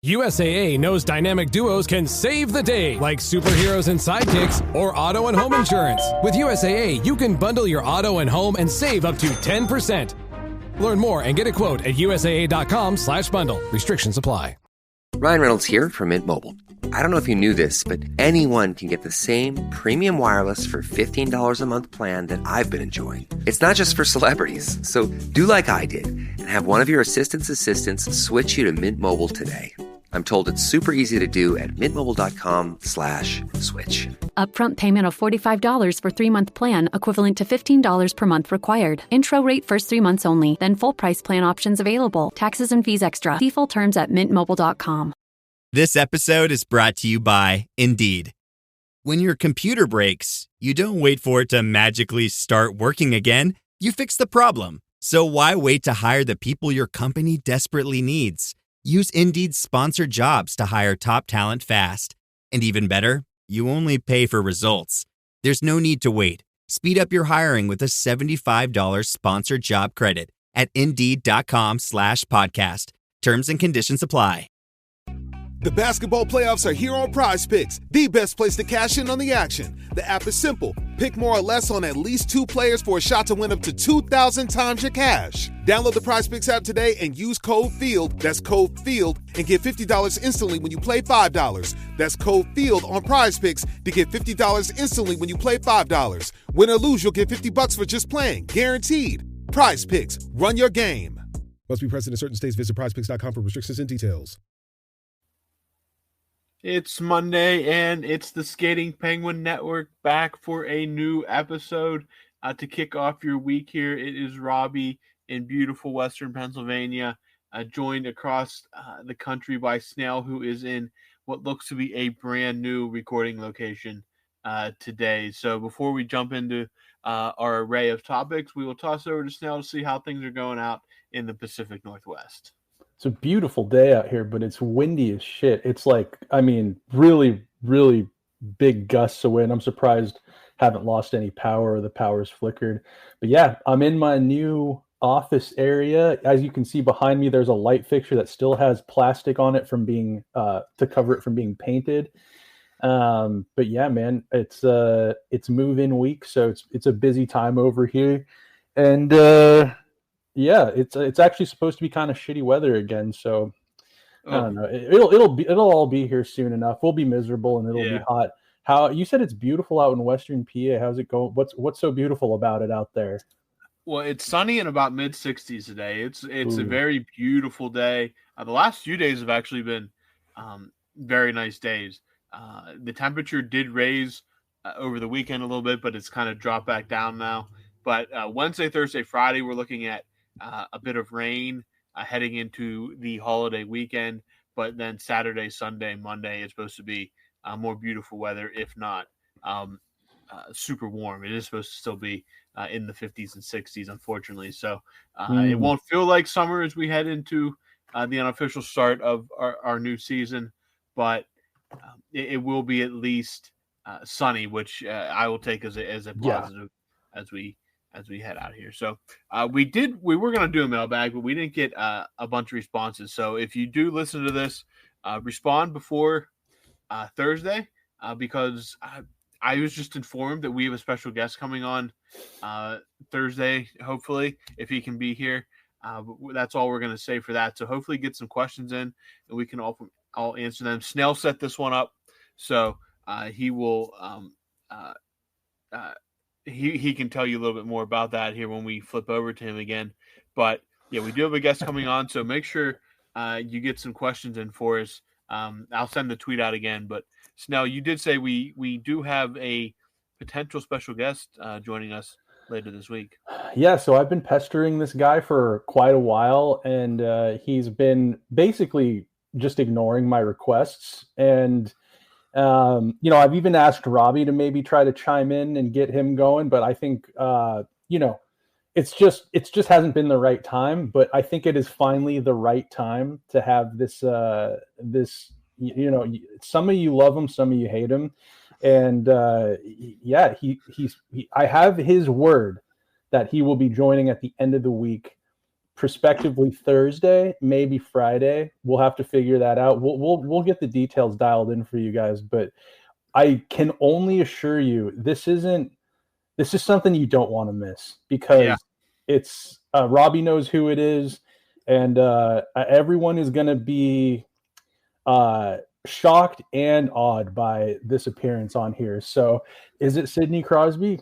USAA knows dynamic duos can save the day, like superheroes and sidekicks or auto and home insurance. With USAA, you can bundle your auto and home and save up to 10%. Learn more and get a quote at USAA.com/bundle. Restrictions apply. Ryan Reynolds here from Mint Mobile. I don't know if you knew this, but anyone can get the same premium wireless for $15 a month plan that I've been enjoying. It's not just for celebrities. So do like I did and have one of your assistants switch you to Mint Mobile today. I'm told it's super easy to do at mintmobile.com/switch. Upfront payment of $45 for 3-month plan, equivalent to $15 per month required. Intro rate first 3 months only, then full price plan options available. Taxes and fees extra. See full terms at mintmobile.com. This episode is brought to you by Indeed. When your computer breaks, you don't wait for it to magically start working again. You fix the problem. So why wait to hire the people your company desperately needs? Use Indeed's sponsored jobs to hire top talent fast. And even better, you only pay for results. There's no need to wait. Speed up your hiring with a $75 sponsored job credit at Indeed.com/podcast. Terms and conditions apply. The basketball playoffs are here on Prize Picks, the best place to cash in on the action. The app is simple. Pick more or less on at least 2 players for a shot to win up to 2,000 times your cash. Download the Prize Picks app today and use code FIELD, that's code FIELD, and get $50 instantly when you play $5. That's code FIELD on Prize Picks to get $50 instantly when you play $5. Win or lose, you'll get $50 for just playing, guaranteed. Prize Picks, run your game. Must be present in certain states. Visit prizepicks.com for restrictions and details. It's Monday, and it's the Skating Penguin Network back for a new episode to kick off your week here. It is Robbie in beautiful Western Pennsylvania, joined across the country by Snail, who is in what looks to be a brand new recording location today. So before we jump into our array of topics, we will toss over to Snail to see how things are going out in the Pacific Northwest. It's a beautiful day out here, but it's windy as shit. It's like, I mean, really, really big gusts of wind. I'm surprised haven't lost any power or the power's flickered. But yeah, I'm in my new office area. As you can see behind me, there's a light fixture that still has plastic on it from being to cover it from being painted. But yeah, man, it's move-in week, so it's a busy time over here. And yeah, it's actually supposed to be kind of shitty weather again, so I don't know. It'll all be here soon enough. We'll be miserable and it'll be hot. How you said it's beautiful out in Western PA? How's it going? What's so beautiful about it out there? Well, it's sunny and about mid-60s today. It's a very beautiful day. The last few days have actually been very nice days. The temperature did raise over the weekend a little bit, but it's kind of dropped back down now. But Wednesday, Thursday, Friday, we're looking at a bit of rain heading into the holiday weekend, but then Saturday, Sunday, Monday is supposed to be more beautiful weather, if not super warm. It is supposed to still be in the 50s and 60s, unfortunately. So it won't feel like summer as we head into the unofficial start of our new season, but it will be at least sunny, which I will take as a positive as we head out here. So we were going to do a mailbag, but we didn't get a bunch of responses. So if you do listen to this, respond before Thursday, because I was just informed that we have a special guest coming on Thursday, hopefully, if he can be here. That's all we're going to say for that. So hopefully get some questions in and we can all answer them. Snail set this one up, so he will he can tell you a little bit more about that here when we flip over to him again. But yeah, we do have a guest coming on, so make sure you get some questions in for us. I'll send the tweet out again, but Snell, you did say we do have a potential special guest joining us later this week. Yeah, so I've been pestering this guy for quite a while, and he's been basically just ignoring my requests. And I've even asked Robbie to maybe try to chime in and get him going, but I think it's just hasn't been the right time. But I think it is finally the right time to have this some of you love him, some of you hate him. And I have his word that he will be joining at the end of the week, prospectively Thursday, maybe Friday. We'll have to figure that out. We'll get the details dialed in for you guys, but I can only assure you this is something you don't want to miss, because it's Robbie knows who it is, and everyone is going to be shocked and awed by this appearance on here. So is it Sidney Crosby?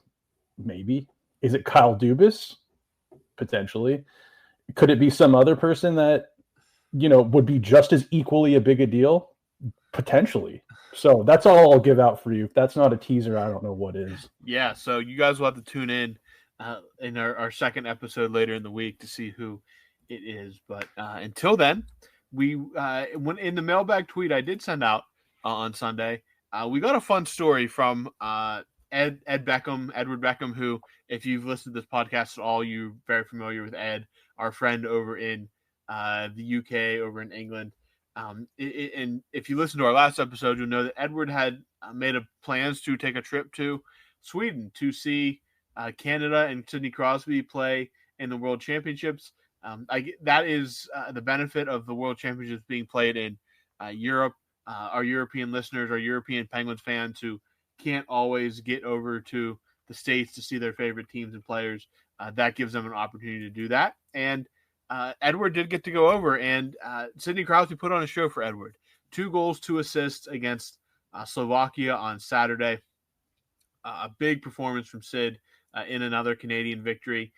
Maybe. Is it Kyle Dubas? Potentially. Could it be some other person that, would be just as equally a big a deal? Potentially. So that's all I'll give out for you. If that's not a teaser, I don't know what is. Yeah, so you guys will have to tune in our second episode later in the week to see who it is. But until then, when in the mailbag tweet I did send out on Sunday, we got a fun story from Edward Beckham, who, if you've listened to this podcast at all, you're very familiar with Ed, our friend over in the UK, over in England. And if you listen to our last episode, you'll know that Edward had made plans to take a trip to Sweden to see Canada and Sidney Crosby play in the World Championships. That is the benefit of the World Championships being played in Europe. Our European listeners, our European Penguins fans who can't always get over to the States to see their favorite teams and players, that gives them an opportunity to do that. And Edward did get to go over, and Sidney Crosby put on a show for Edward. 2 goals, 2 assists against Slovakia on Saturday. A big performance from Sid in another Canadian victory.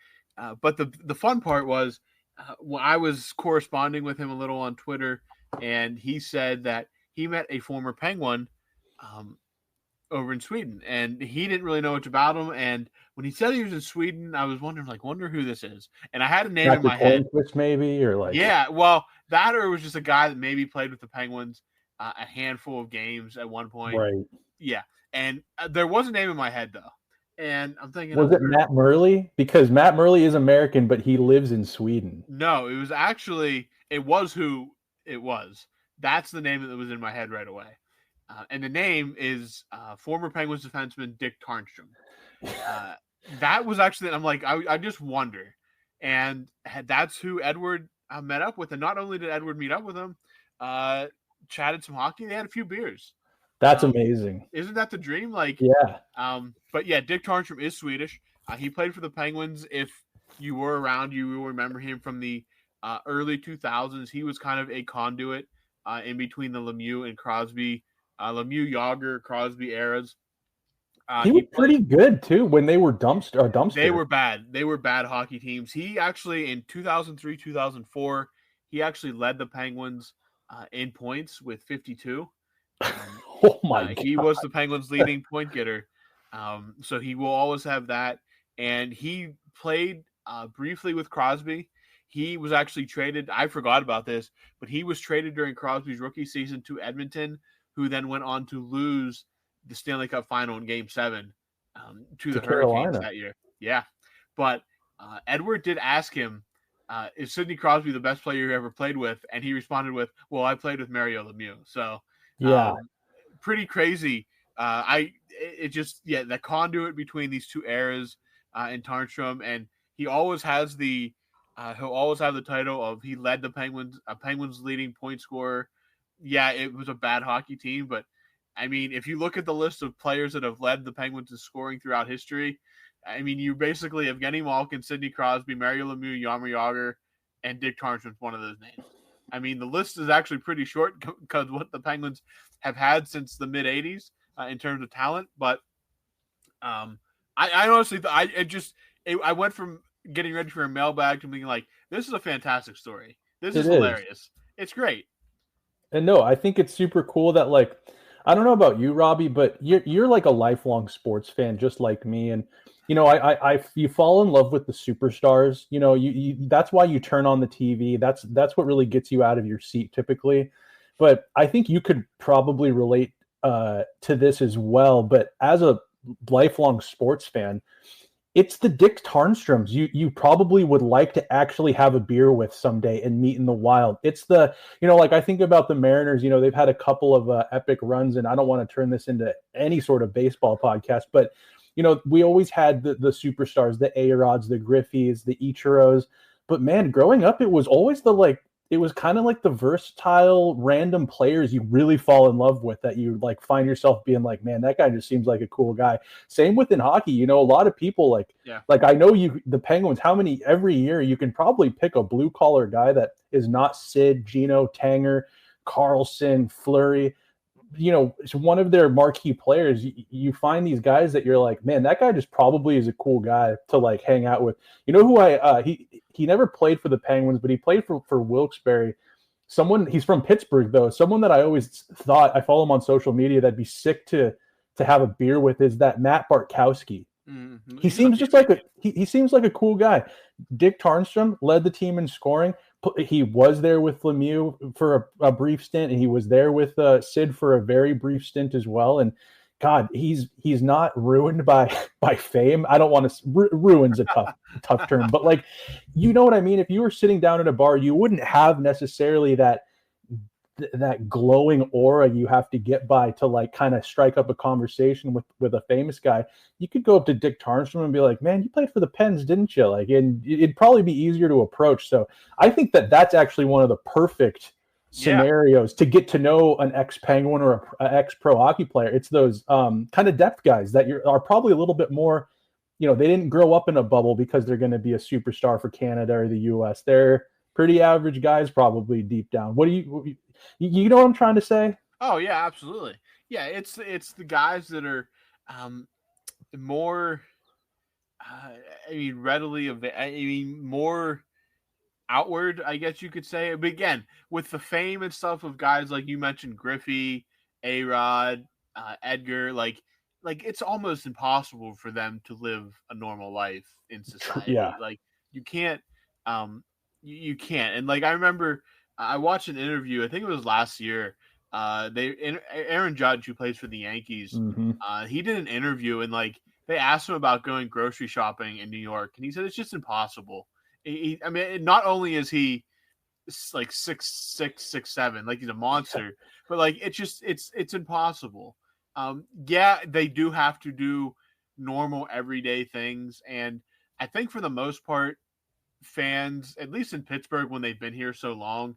But the fun part was when I was corresponding with him a little on Twitter, and he said that he met a former Penguin over in Sweden, and he didn't really know much about him. And when he said he was in Sweden, I was wondering, wonder who this is. And I had a name in my head. Maybe, or that, or it was just a guy that maybe played with the Penguins a handful of games at one point. Right. Yeah. And there was a name in my head, though. And I'm thinking, was it Matt Murley? Because Matt Murley is American, but he lives in Sweden. No, it was who it was. That's the name that was in my head right away. And the name is former Penguins defenseman Dick Tarnstrom. That was actually, I'm like, I just wonder. And that's who Edward met up with. And not only did Edward meet up with him, chatted some hockey, they had a few beers. That's amazing. Isn't that the dream? Yeah. But yeah, Dick Tarnstrom is Swedish. He played for the Penguins. If you were around, you will remember him from the early 2000s. He was kind of a conduit in between the Lemieux and Crosby, Lemieux, Yager, Crosby eras. He was pretty good too when they were dumpster. They were bad. They were bad hockey teams. He actually, in 2003, 2004, he actually led the Penguins in points with 52. Oh my God. He was the Penguins' leading point getter. So he will always have that. And he played briefly with Crosby. He was actually traded. I forgot about this, but he was traded during Crosby's rookie season to Edmonton, who then went on to lose the Stanley Cup final in Game 7 to the Hurricanes that year. Yeah. But Edward did ask him, is Sidney Crosby the best player you ever played with? And he responded with, well, I played with Mario Lemieux. So yeah, pretty crazy. The conduit between these two eras in Tarnstrom, and he'll always have the title of he led the Penguins leading point scorer. Yeah, it was a bad hockey team, but I mean, if you look at the list of players that have led the Penguins in scoring throughout history, I mean, you basically have Evgeny Malkin, Sidney Crosby, Mario Lemieux, Jaromir Jagr, and Dick Tarnstrom's one of those names. I mean, the list is actually pretty short because what the Penguins have had since the mid '80s in terms of talent. But I honestly, I went from getting ready for a mailbag to being like, this is a fantastic story. This is hilarious. It's great. And no, I think it's super cool that, like, I don't know about you, Robbie, but you're like a lifelong sports fan, just like me. And, you know, you fall in love with the superstars, you know, you that's why you turn on the TV. That's what really gets you out of your seat typically. But I think you could probably relate to this as well. But as a lifelong sports fan, it's the Dick Tarnstroms you probably would like to actually have a beer with someday and meet in the wild. It's the, you know, like I think about the Mariners, you know, they've had a couple of epic runs, and I don't want to turn this into any sort of baseball podcast, but, you know, we always had the superstars, the A-Rods, the Griffeys, the Ichiros, But man, growing up, it was always it was kind of like the versatile random players you really fall in love with, that you like find yourself being like, man, that guy just seems like a cool guy. Same within hockey, a lot of people like I know the Penguins, how many every year you can probably pick a blue collar guy that is not Sid, Gino, Tanger, Carlson, Fleury. It's one of their marquee players. You find these guys that you're like, man, that guy just probably is a cool guy to like hang out with. Who he never played for the Penguins, but he played for Wilkes-Barre. He's from Pittsburgh though. Someone that I always thought, I follow him on social media, that'd be sick to have a beer with, is that Matt Bartkowski. Mm-hmm. He seems just like he seems like a cool guy. Dick Tarnstrom led the team in scoring. He was there with Lemieux for a brief stint, and he was there with Sid for a very brief stint as well. And God, he's not ruined by fame. I don't want to ruin's a tough term, but like, you know what I mean? If you were sitting down at a bar, you wouldn't have necessarily that glowing aura you have to get by to like kind of strike up a conversation with a famous guy. You could go up to Dick Tarnstrom and be like, man, you played for the Pens, didn't you? Like, and it'd probably be easier to approach. So I think that's actually one of the perfect scenarios to get to know an ex-Penguin or an ex-pro hockey player. It's those kind of depth guys that are probably a little bit more, they didn't grow up in a bubble because they're going to be a superstar for Canada or the US. They're pretty average guys probably deep down. What do you know what I'm trying to say? Oh yeah, absolutely. Yeah, it's the guys that are more more outward, I guess you could say. But again, with the fame and stuff of guys like you mentioned, Griffey, A-Rod, Edgar, like it's almost impossible for them to live a normal life in society. Yeah. Like you can't you can't. And like I remember I watched an interview, I think it was last year. Aaron Judge, who plays for the Yankees, he did an interview, and like they asked him about going grocery shopping in New York, and he said it's just impossible. Not only is he like 6'6", 6'7", like he's a monster, but like it's impossible. They do have to do normal everyday things, and I think for the most part, fans, at least in Pittsburgh, when they've been here so long,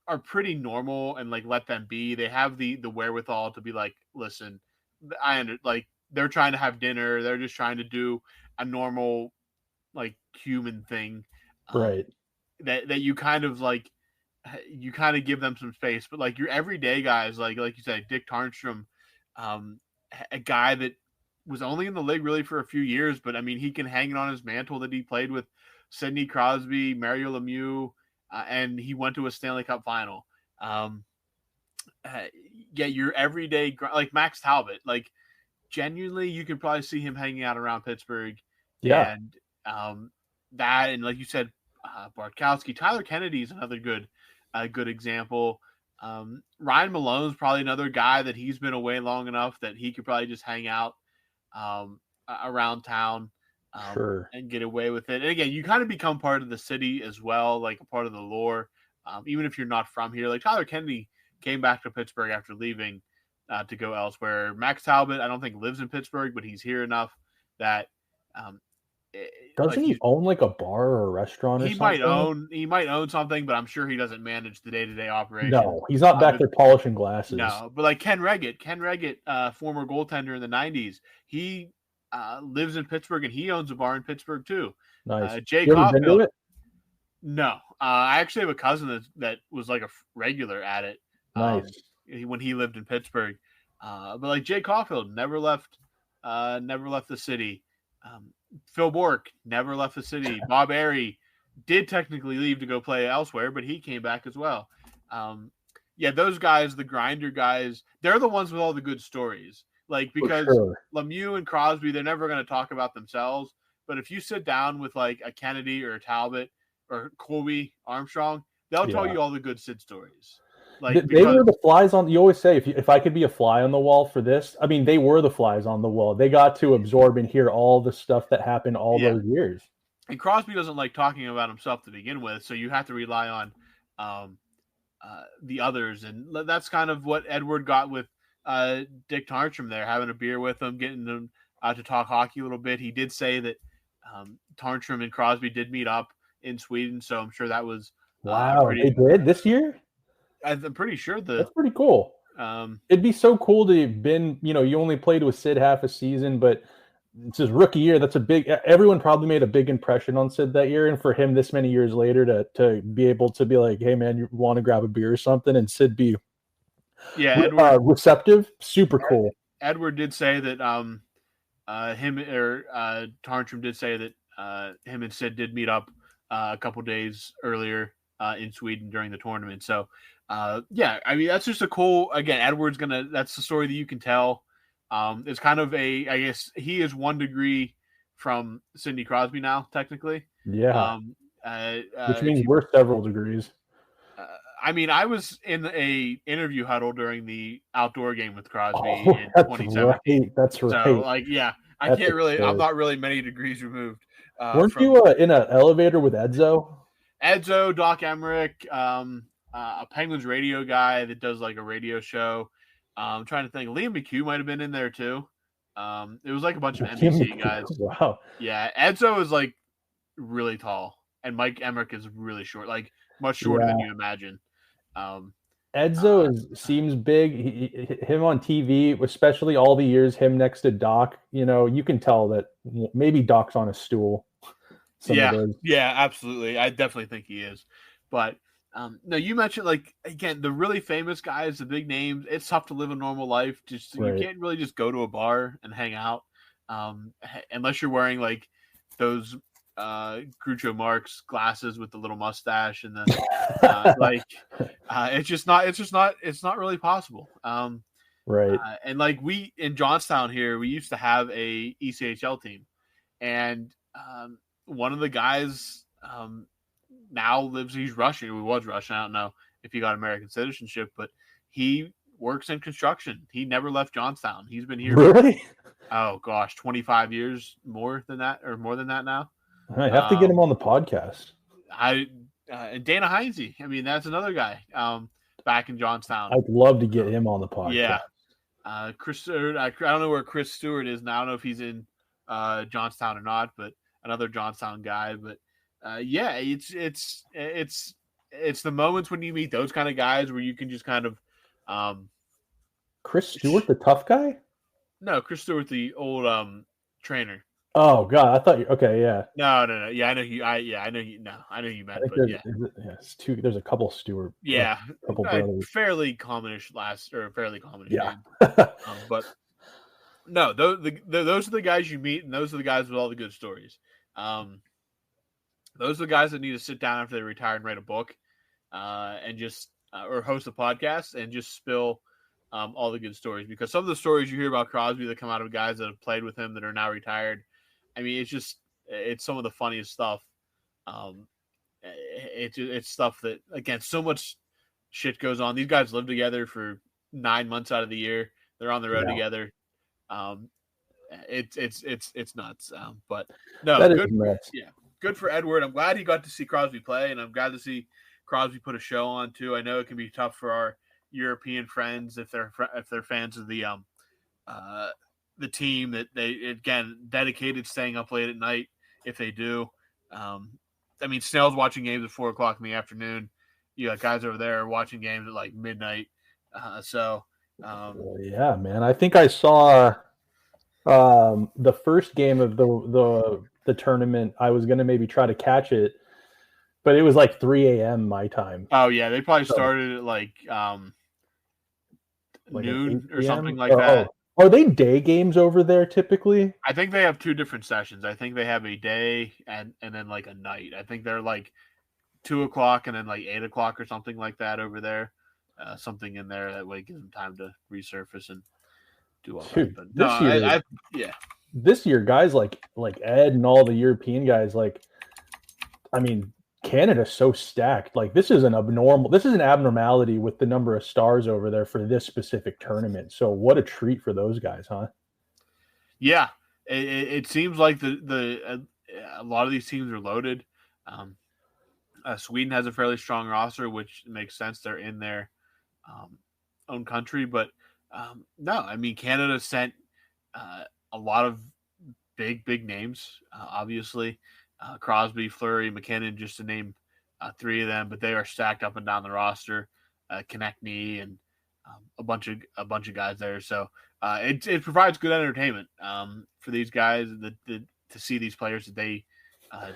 are pretty normal and like let them be. They have the wherewithal to be like, listen, they're trying to have dinner. They're just trying to do a normal like human thing, right? That you kind of like, you kind of give them some space. But like your everyday guys, like you said, Dick Tarnstrom, a guy that was only in the league really for a few years, but I mean he can hang it on his mantle that he played with Sidney Crosby, Mario Lemieux. And he went to a Stanley Cup final. Your everyday, like Max Talbot, like genuinely, you could probably see him hanging out around Pittsburgh. Yeah. And that, and like you said, Bartkowski, Tyler Kennedy is another good example. Ryan Malone's probably another guy that he's been away long enough that he could probably just hang out around town. Sure. And get away with it. And again, you kind of become part of the city as well, like a part of the lore, even if you're not from here. Like Tyler Kennedy came back to Pittsburgh after leaving to go elsewhere. Max Talbot, I don't think lives in Pittsburgh, but he's here enough that doesn't he own like a bar or a restaurant? He might own something, but I'm sure he doesn't manage the day-to-day operation. No, he's not back there polishing glasses. No, but like Ken Reggett, former goaltender in the 90s, he lives in Pittsburgh, and he owns a bar in Pittsburgh too. Nice. Jay Caulfield. No, I actually have a cousin that was like a regular at it. Nice. When he lived in Pittsburgh, but like Jay Caulfield never left the city. Phil Bourque never left the city. Bob Airey did technically leave to go play elsewhere, but he came back as well. Those guys, the grinder guys, they're the ones with all the good stories. Like, because Lemieux and Crosby, they're never going to talk about themselves. But if you sit down with like a Kennedy or a Talbot or Colby Armstrong, they'll tell you all the good Sid stories. Like they were the flies on. You always say if I could be a fly on the wall for this, I mean, they were the flies on the wall. They got to absorb and hear all the stuff that happened all those years. And Crosby doesn't like talking about himself to begin with, so you have to rely on the others, and that's kind of what Edward got with Dick Tarnstrom there, having a beer with him, getting them to talk hockey a little bit. He did say that Tarnstrom and Crosby did meet up in Sweden. So I'm sure that was wow. They did this year? I'm pretty sure that's pretty cool. It'd be so cool to have been, you only played with Sid half a season, but it's his rookie year. That's everyone probably made a big impression on Sid that year. And for him this many years later to be able to be like, hey man, you want to grab a beer or something, and Sid be receptive, super cool. Edward did say that Tarntrum did say that him and Sid did meet up a couple days earlier in Sweden during the tournament. So yeah, I mean, that's just a cool, again, Edward's that's the story that you can tell. It's kind of I guess he is 1 degree from Sidney Crosby now, technically. Yeah. Which means we're several degrees. I mean, I was in a interview huddle during the outdoor game with Crosby in 2017. That's right. So, I'm not really many degrees removed. Weren't you in an elevator with Edzo? Edzo, Doc Emmerich, a Penguins radio guy that does like a radio show. I'm trying to think. Liam McHugh might have been in there too. It was like a bunch of NBC guys. Wow. Yeah, Edzo is like really tall, and Mike Emmerich is really short, like much shorter than you imagine. Edzo seems big. Him on TV, especially all the years, him next to Doc, you can tell that maybe Doc's on a stool. Yeah, absolutely. I definitely think he is. But no, you mentioned, like, again, the really famous guys, the big names. It's tough to live a normal life. You can't really just go to a bar and hang out unless you're wearing like those Groucho Marx glasses with the little mustache and the it's not really possible. Right. And like we in Johnstown here, we used to have a ECHL team, and one of the guys now he's Russian. He was Russian. I don't know if he got American citizenship, but he works in construction. He never left Johnstown. He's been here. Really? Oh gosh, 25 years more than that now. I have to get him on the podcast. And Dana Heinze. I mean, that's another guy back in Johnstown. I'd love to get him on the podcast. Yeah. Chris Stewart. I don't know where Chris Stewart is now. I don't know if he's in Johnstown or not, but another Johnstown guy. But yeah, it's the moments when you meet those kind of guys where you can just kind of Chris Stewart, the tough guy? No, Chris Stewart, the old trainer. Oh God, I thought you. Okay, yeah. No. Yeah, I know you. I know you. No, I know you meant. But yeah, it's two. There's a couple Stewart. Yeah, a couple brothers. Fairly commonish fairly commonish. Yeah. Name. But no, those are the guys you meet, and those are the guys with all the good stories. Those are the guys that need to sit down after they retire and write a book, and just or host a podcast and just spill all the good stories. Because some of the stories you hear about Crosby that come out of guys that have played with him that are now retired. I mean, it's some of the funniest stuff. It's stuff that, again, so much shit goes on. These guys live together for 9 months out of the year. They're on the road together. It's nuts. But no, that good. Is nuts. Yeah, good for Edward. I'm glad he got to see Crosby play, and I'm glad to see Crosby put a show on too. I know it can be tough for our European friends if they're fans of the team that they, again, dedicated staying up late at night if they do. I mean, Snail's watching games at 4:00 in the afternoon. You got guys over there watching games at like midnight. Yeah, man. I think I saw the first game of the tournament. I was going to maybe try to catch it, but it was like 3 a.m. my time. Oh yeah. They probably started at like noon or something like that. Are they day games over there typically? I think they have two different sessions. I think they have a day and then like a night. I think they're like 2:00 and then like 8:00 or something like that over there. Something in there that way gives them time to resurface and do all that. But this year, guys like Ed and all the European guys, like, I mean, Canada's so stacked. Like, this is an abnormality with the number of stars over there for this specific tournament. So what a treat for those guys, huh? Yeah, it seems like a lot of these teams are loaded. Sweden has a fairly strong roster, which makes sense. They're in their own country, but no, I mean, Canada sent a lot of big names, obviously. Crosby, Fleury, McKinnon, just to name three of them, but they are stacked up and down the roster. Konechny and a bunch of guys there. So it provides good entertainment for these guys to see these players that they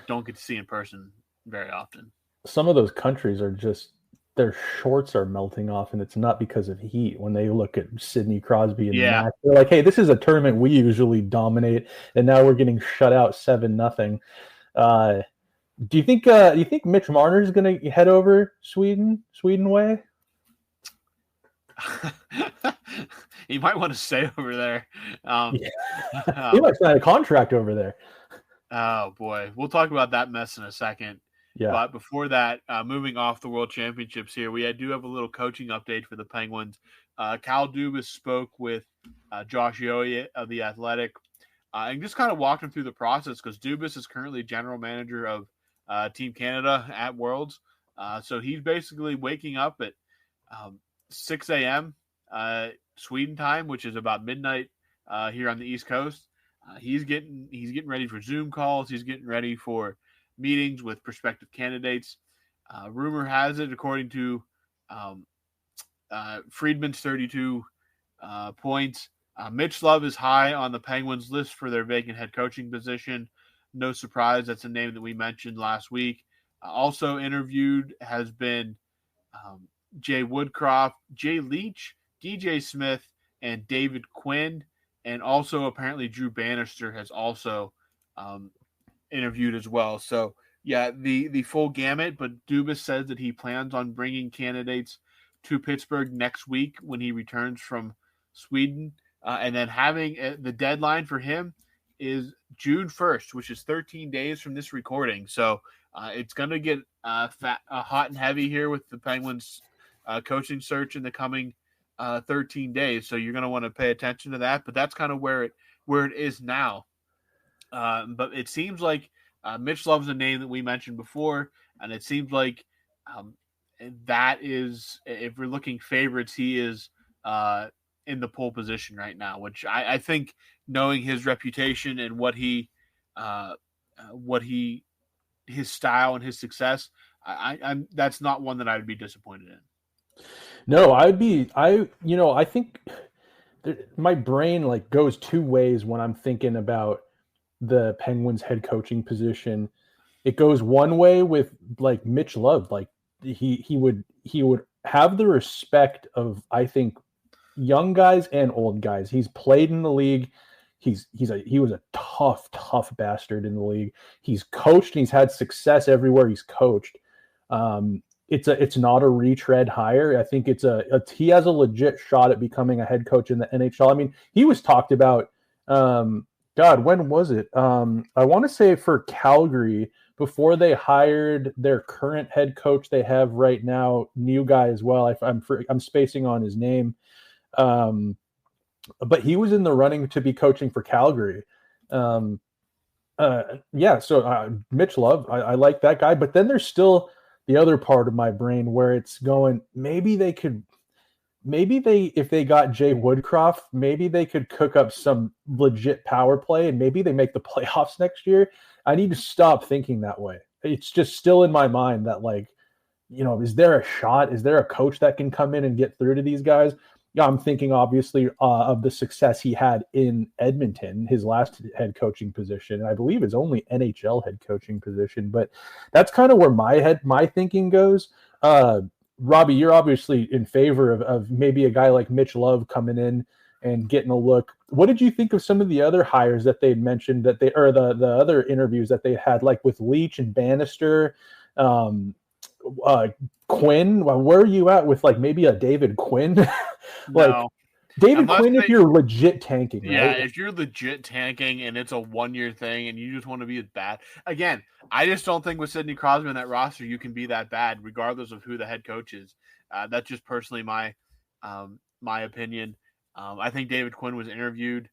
don't get to see in person very often. Some of those countries are just, their shorts are melting off, and it's not because of heat. When they look at Sidney Crosby and Mac, they're like, hey, this is a tournament we usually dominate, and now we're getting shut out 7-0. Do you think Mitch Marner is going to head over Sweden way? He might want to stay over there. He might sign a contract over there. Oh boy, we'll talk about that mess in a second. Yeah. But before that, moving off the World Championships here, we do have a little coaching update for the Penguins. Cal Dubas spoke with Josh Yohe of The Athletic and just kind of walked him through the process, because Dubas is currently general manager of Team Canada at Worlds. So he's basically waking up at 6 a.m. Sweden time, which is about midnight here on the East Coast. He's getting ready for Zoom calls. He's getting ready for meetings with prospective candidates. Rumor has it, according to Friedman's 32 points, Mitch Love is high on the Penguins list for their vacant head coaching position. No surprise, that's a name that we mentioned last week. Also interviewed has been Jay Woodcroft, Jay Leach, DJ Smith, and David Quinn. And also apparently Drew Bannister has also interviewed as well. So yeah, the full gamut, but Dubas says that he plans on bringing candidates to Pittsburgh next week when he returns from Sweden. And then having the deadline for him is June 1st, which is 13 days from this recording. So it's going to get hot and heavy here with the Penguins coaching search in the coming 13 days. So you're going to want to pay attention to that, but that's kind of where it is now. But it seems like Mitch Love's a name that we mentioned before, and it seems like that is, if we're looking favorites, he is in the pole position right now, which I think, knowing his reputation and what he his style and his success, I'm that's not one that I'd be disappointed in. No, I think my brain like goes two ways when I'm thinking about the Penguins head coaching position. It goes one way with like Mitch Love, like he would have the respect of, I think, young guys and old guys. He's played in the league. He was a tough bastard in the league. He's coached and he's had success everywhere he's coached. It's not a retread hire. I think he has a legit shot at becoming a head coach in the NHL. I mean, he was talked about, when was it? I want to say for Calgary, before they hired their current head coach they have right now, new guy as well. I'm spacing on his name. But he was in the running to be coaching for Calgary. So Mitch Love, I like that guy. But then there's still the other part of my brain where it's going, if they got Jay Woodcroft, maybe they could cook up some legit power play and maybe they make the playoffs next year. I need to stop thinking that way. It's just still in my mind that, like, is there a shot? Is there a coach that can come in and get through to these guys? Yeah, I'm thinking obviously of the success he had in Edmonton, his last head coaching position, and I believe his only NHL head coaching position. But that's kind of where my thinking goes. Robbie, you're obviously in favor of maybe a guy like Mitch Love coming in and getting a look. What did you think of some of the other hires that they mentioned the other interviews that they had, like with Leach and Bannister, Quinn? Where are you at with like maybe a David Quinn? No. David Quinn, if you're legit tanking, right? Yeah, if you're legit tanking and it's a 1-year thing and you just want to be as bad. Again, I just don't think with Sidney Crosby on that roster you can be that bad regardless of who the head coach is. That's just personally my opinion. I think David Quinn was interviewed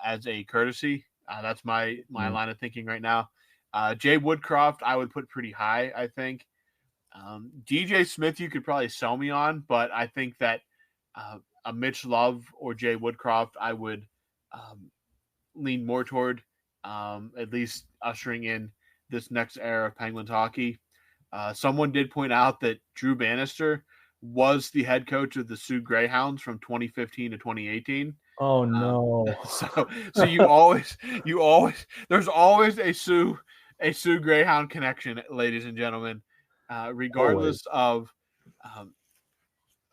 as a courtesy. That's my line of thinking right now. Jay Woodcroft, I would put pretty high, I think. DJ Smith, you could probably sell me on, but I think that a Mitch Love or Jay Woodcroft, I would lean more toward at least ushering in this next era of Penguins hockey. Someone did point out that Drew Bannister was the head coach of the Sioux Greyhounds from 2015 to 2018. Oh no! So you always there's always a Sioux Greyhound connection, ladies and gentlemen, regardless of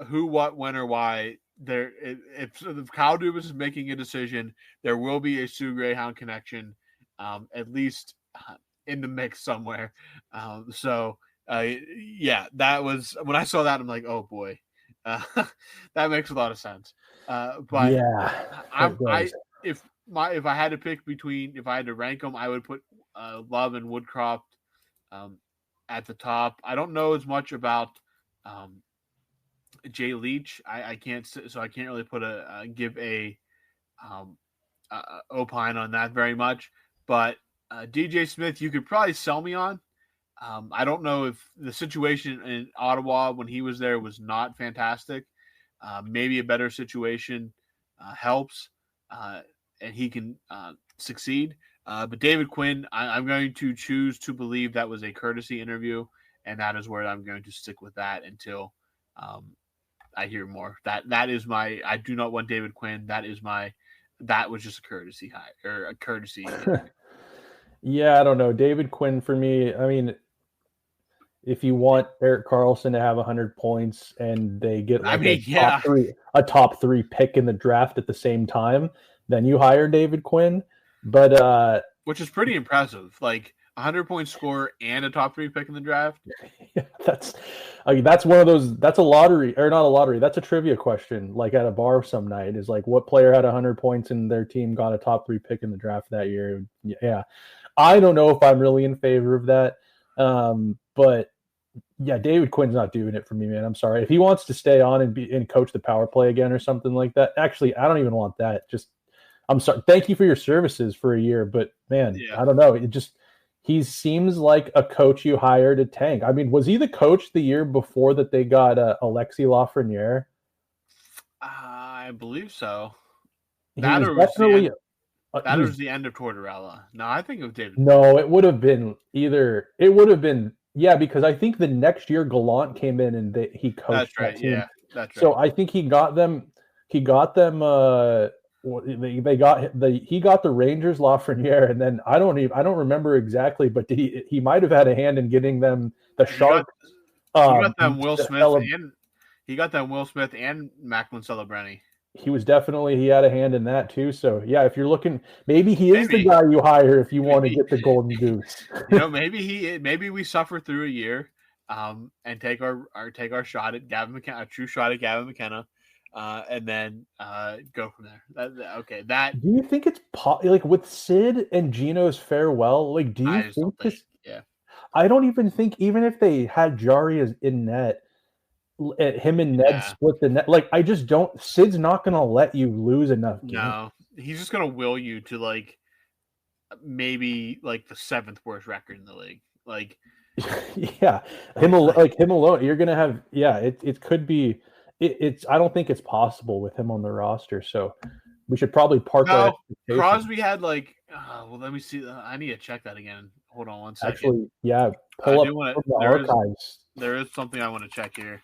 who, what, when, or why. If Kyle Dubas is making a decision, there will be a Sioux Greyhound connection, at least in the mix somewhere. Yeah, that was when I saw that. I'm like, oh boy, that makes a lot of sense. But yeah, if I had to pick between, if I had to rank them, I would put Love and Woodcroft at the top. I don't know as much about Jay Leach. I can't really put give a opine on that very much. But DJ Smith, you could probably sell me on. I don't know if the situation in Ottawa when he was there was not fantastic. Maybe a better situation helps, and he can succeed. But David Quinn, I'm going to choose to believe that was a courtesy interview, and that is where I'm going to stick with that until I hear more. That is my. I do not want David Quinn. That was just a courtesy hire or a courtesy. Yeah, I don't know. David Quinn for me. I mean, if you want Erik Karlsson to have 100 points and they get a top three pick in the draft at the same time, then you hire David Quinn. But which is pretty impressive. Like 100-point score and a top 3 pick in the draft. Yeah, that's one of those. That's a lottery, or not a lottery. That's a trivia question. Like at a bar some night, is like, what player had 100 points and their team got a top 3 pick in the draft that year? Yeah, I don't know if I'm really in favor of that. But yeah, David Quinn's not doing it for me, man. I'm sorry. If he wants to stay on and coach the power play again or something like that, actually, I don't even want that. I'm sorry. Thank you for your services for a year, but man, I don't know. He seems like a coach you hired to tank. I mean, was he the coach the year before that they got Alexis Lafreniere? I believe so. That was the end of Tortorella. No, I think it was David. No, it would have been either. It would have been, yeah, because I think the next year Gallant came in and he coached. That's right. That team. Yeah, that's right. So I think he got them. He got the Rangers Lafreniere, and then I don't remember exactly, but he might have had a hand in getting them the Sharks. He got them Will Smith and Macklin Celebrini. He had a hand in that too. So yeah, if you're looking, maybe he is the guy you hire if you want to get the Golden Goose. Maybe we suffer through a year, and take our shot at Gavin McKenna, a true shot at Gavin McKenna. And then go from there. Okay. Do you think it's like with Sid and Gino's farewell? Like, do you think this? Yeah. I don't even think, even if they had Jari as in net, him and Ned split the net. Like, I just don't. Sid's not going to let you lose enough games. No, he's just going to will you to like maybe like the 7th worst record in the league. Like, yeah, him alone. You're going to have. Yeah, it could be. It's. I don't think it's possible with him on the roster. So we should probably park our expectations. Crosby had like. Well, let me see. I need to check that again. Hold on one second. Actually, yeah. Pull up from the archives. There is something I want to check here.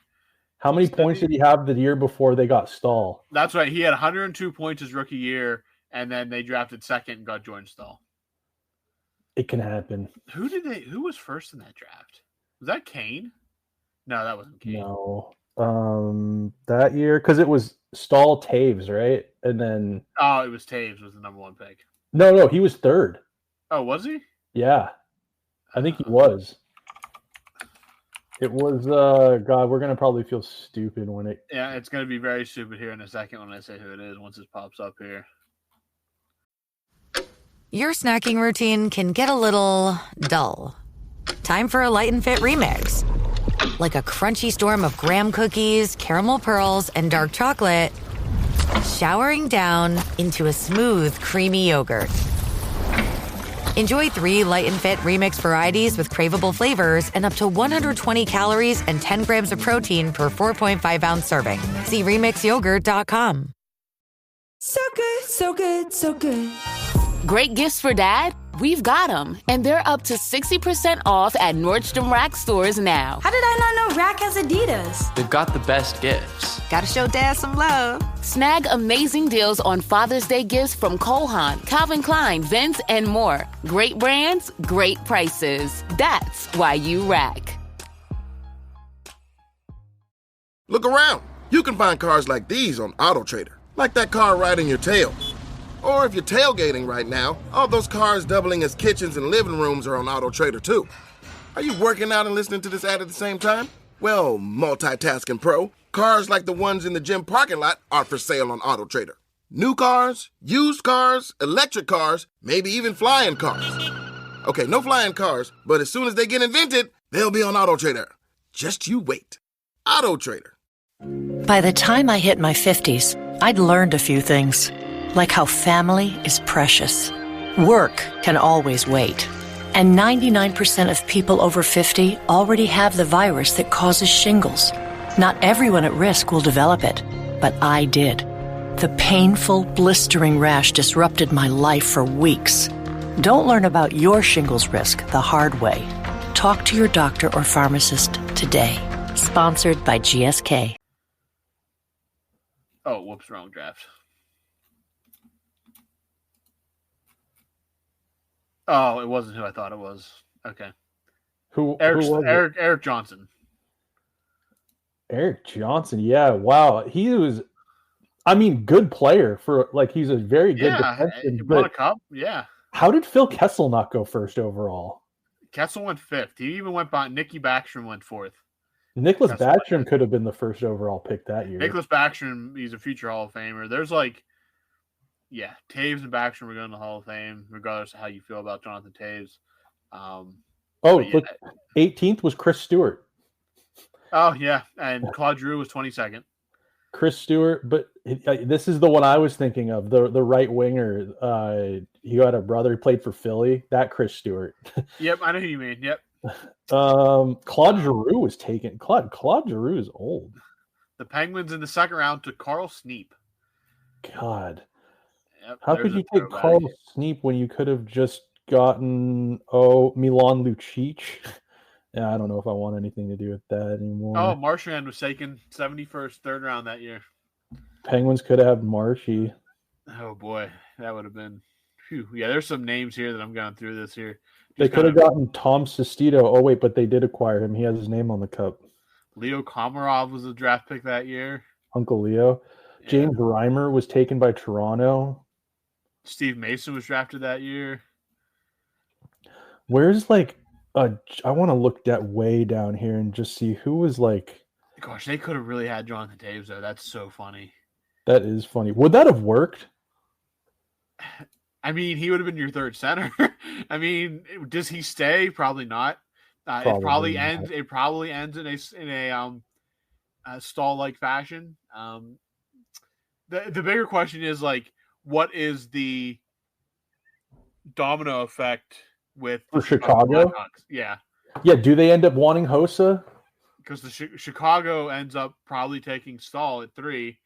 How many points did he have the year before they got Stahl? That's right. He had 102 points his rookie year, and then they drafted second and got Jordan Stahl. It can happen. Who was first in that draft? Was that Kane? No, that wasn't Kane. No. That year, because it was Stahl, Taves, right? And then it was Taves was the number 1 pick. No, he was 3rd. Oh, was he? Yeah, I think he was. It was God. We're gonna probably feel stupid when it. Yeah, it's gonna be very stupid here in a second when I say who it is. Once it pops up here. Your snacking routine can get a little dull. Time for a light and fit remix. Like a crunchy storm of graham cookies, caramel pearls, and dark chocolate, showering down into a smooth, creamy yogurt. Enjoy 3 light and fit remix varieties with craveable flavors and up to 120 calories and 10 grams of protein per 4.5-ounce serving. See remixyogurt.com. So good, so good, so good. Great gifts for dad? We've got them, and they're up to 60% off at Nordstrom Rack stores now. How did I not know Rack has Adidas? They've got the best gifts. Gotta show dad some love. Snag amazing deals on Father's Day gifts from Cole Haan, Calvin Klein, Vince, and more. Great brands, great prices. That's why you Rack. Look around. You can find cars like these on AutoTrader, like that car right in your tail. Or if you're tailgating right now, all those cars doubling as kitchens and living rooms are on AutoTrader too. Are you working out and listening to this ad at the same time? Well, multitasking pro, cars like the ones in the gym parking lot are for sale on AutoTrader. New cars, used cars, electric cars, maybe even flying cars. Okay, no flying cars, but as soon as they get invented, they'll be on AutoTrader. Just you wait. AutoTrader. By the time I hit my 50s, I'd learned a few things, like how family is precious. Work can always wait. And 99% of people over 50 already have the virus that causes shingles. Not everyone at risk will develop it, but I did. The painful, blistering rash disrupted my life for weeks. Don't learn about your shingles risk the hard way. Talk to your doctor or pharmacist today. Sponsored by GSK. Oh, whoops, wrong draft. Oh, it wasn't who I thought it was. Okay. Who was Eric Johnson. Eric Johnson, yeah, wow. He was, I mean, good player for, like, he's a very good defenseman. Won a cup, yeah. How did Phil Kessel not go first overall? Kessel went fifth. He even went by Nicky Backstrom went fourth. Nicholas Backstrom could have been the first overall pick that year. Nicholas Backstrom, he's a future Hall of Famer. There's Taves and Backstrom are going to the Hall of Fame, regardless of how you feel about Jonathan Taves. Look, 18th was Chris Stewart. Oh, yeah, and Claude Giroux was 22nd. Chris Stewart, but this is the one I was thinking of, the right winger. He had a brother who played for Philly. That Chris Stewart. Yep, I know who you mean. Yep. Claude Giroux was taken. Claude Giroux is old. The Penguins in the second round took Carl Sneap. God. Yep, How could you take Carl Sneap when you could have just gotten Milan Lucic? Yeah, I don't know if I want anything to do with that anymore. Oh, Marchand was taken 71st, third round that year. Penguins could have Marshy. Oh boy, that would have been. Whew. Yeah, there's some names here that I'm going through this here. They could have gotten Tom Sestito. Oh wait, but they did acquire him. He has his name on the cup. Leo Komarov was a draft pick that year. Uncle Leo. Yeah. James Reimer was taken by Toronto. Steve Mason was drafted that year. Where's I want to look that way down here and just see who was like. Gosh, they could have really had Jonathan Taves though. That's so funny. That is funny. Would that have worked? I mean, he would have been your third center. I mean, does he stay? Probably not. It probably ends in a stall-like fashion. The bigger question is what is the domino effect with for Chicago? Yeah. Yeah. Do they end up wanting Hossa? Because the Chicago ends up probably taking Stahl at 3.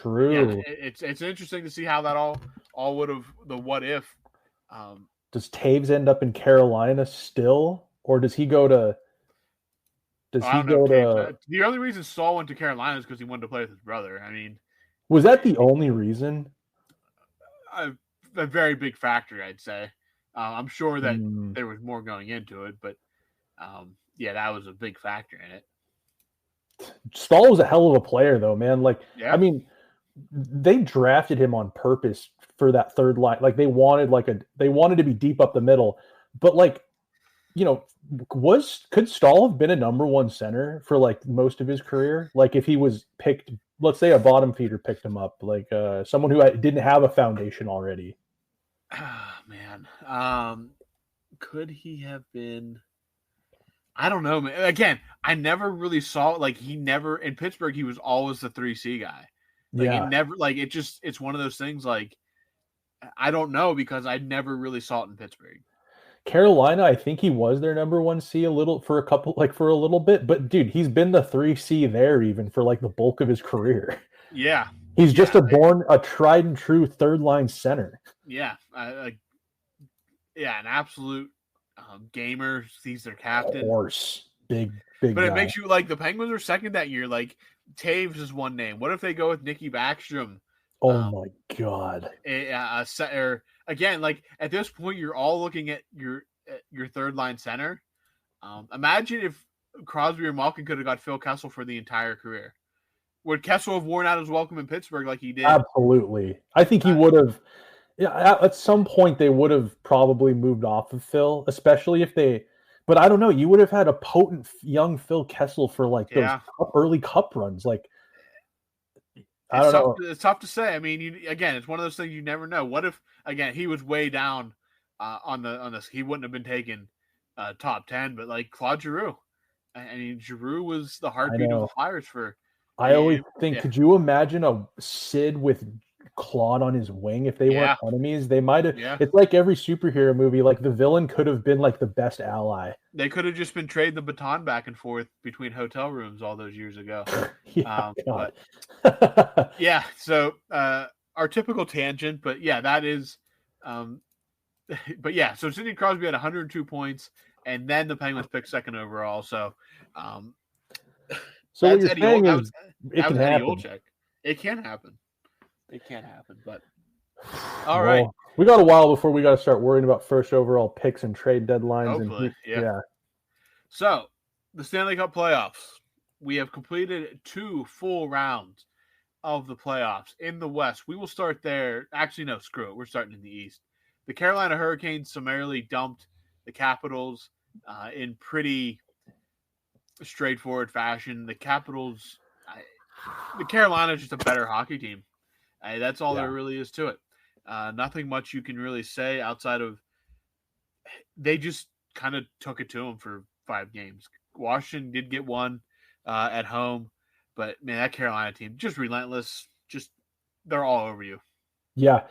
True. Yeah, it's interesting to see how that all would have the what if. Does Taves end up in Carolina still, or does he go to? The only reason Stahl went to Carolina is because he wanted to play with his brother. I mean, was that the only reason? A very big factor, I'd say. I'm sure that there was more going into it, but that was a big factor in it. Stahl was a hell of a player, though, man. I mean, they drafted him on purpose for that third line. They wanted to be deep up the middle, but could Stahl have been a number one center for most of his career? If he was picked, let's say a bottom feeder picked him up, someone who didn't have a foundation already. Oh, man. Could he have been? I don't know, man. Again, I never really saw he never in Pittsburgh. He was always the 3C guy. It never it's one of those things. I don't know because I never really saw it in Pittsburgh. Carolina, I think he was their number one C for a little bit, but dude, he's been the 3C there even for the bulk of his career. Yeah. He's just a tried and true third line center. Yeah, an absolute gamer. He's their captain. Horse, big But guy. it makes you like the Penguins were second that year. Like Taves is one name. What if they go with Nicky Backstrom? Oh my God! Again, like at this point, you're all looking at your third line center. Imagine if Crosby or Malkin could have got Phil Kessel for the entire career. Would Kessel have worn out his welcome in Pittsburgh like he did? Absolutely. I think he would have. Yeah, at some point they would have probably moved off of Phil, especially if they. But I don't know. You would have had a potent young Phil Kessel for like those early cup runs. Like, I don't know. It's tough to say. I mean, it's one of those things you never know. What if he was way down on this? He wouldn't have been taken top 10. But like Claude Giroux, I mean, Giroux was the heartbeat of the Flyers for. I always think, could you imagine a Sid with Claude on his wing if they weren't enemies? They might have. Yeah. It's like every superhero movie. Like the villain could have been like the best ally. They could have just been trading the baton back and forth between hotel rooms all those years ago. So our typical tangent, but that is. So Sidney Crosby had 102 points, and then the Penguins picked second overall. So. So what you're saying is it can happen. It can happen. It can happen, but all right. We got a while before we got to start worrying about first overall picks and trade deadlines. Hopefully, So the Stanley Cup Playoffs. We have completed 2 full rounds of the playoffs in the West. We will start there. Actually, no, screw it. We're starting in the East. The Carolina Hurricanes summarily dumped the Capitals in pretty straightforward fashion. The Capitals, the Carolina is just a better hockey team. That's all there really is to it. Nothing much you can really say outside of they just kind of took it to them for 5 games. Washington did get one at home, but man, that Carolina team just relentless. Just they're all over you. Yeah.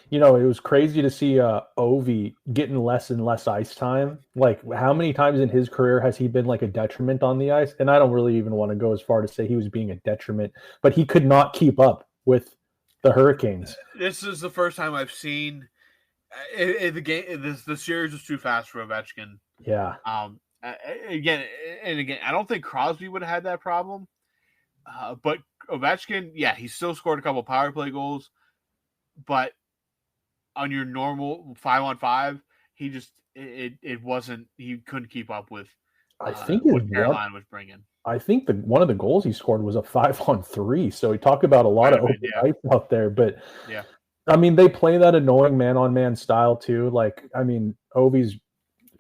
It was crazy to see Ovi getting less and less ice time. Like, how many times in his career has he been like a detriment on the ice? And I don't really even want to go as far to say he was being a detriment, but he could not keep up with the Hurricanes. This is the first time I've seen the game. The series was too fast for Ovechkin. Yeah. Again, I don't think Crosby would have had that problem. But Ovechkin, he still scored a couple power play goals, but on your normal 5-on-5, he just it wasn't. He couldn't keep up with. I think what Carolina was bringing. I think one of the goals he scored was a 5-on-3. So we talk about a lot of open ice out there, but I mean they play that annoying man-on-man style too. Like, I mean, Ovi's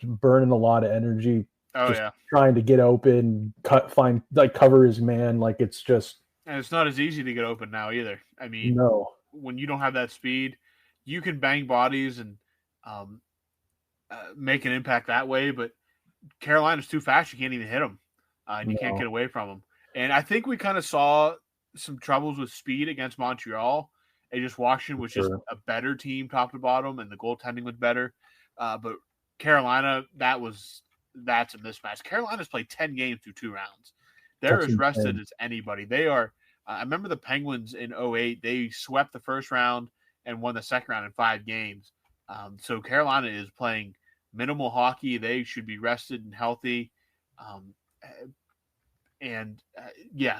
burning a lot of energy, trying to get open, cover his man. Like, it's just, and it's not as easy to get open now either. I mean, when you don't have that speed. You can bang bodies and make an impact that way, but Carolina's too fast. You can't even hit them, and you can't get away from them. And I think we kind of saw some troubles with speed against Montreal. And just Washington was just a better team top to bottom, and the goaltending was better. But Carolina, that's a mismatch. Carolina's played 10 games through 2 rounds. They're as rested as anybody. They are. I remember the Penguins in 2008. They swept the first round and won the second round in 5 games. So Carolina is playing minimal hockey. They should be rested and healthy.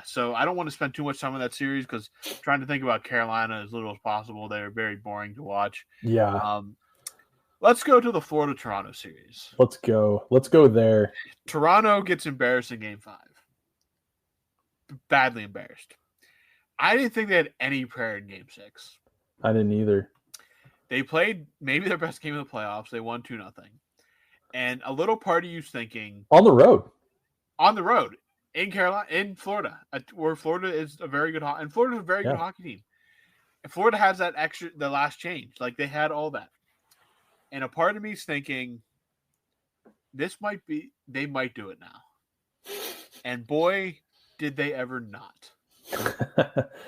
So I don't want to spend too much time on that series because trying to think about Carolina as little as possible. They're very boring to watch. Yeah. Let's go to the Florida-Toronto series. Let's go there. Toronto gets embarrassed in Game 5. Badly embarrassed. I didn't think they had any prayer in Game 6. I didn't either. They played maybe their best game of the playoffs. They won 2-0. And a little part of you's thinking on the road in Carolina, in Florida, where Florida is a very good and Florida's a very good hockey team. And Florida has that the last change. Like, they had all that. And a part of me is thinking they might do it now. And boy, did they ever not.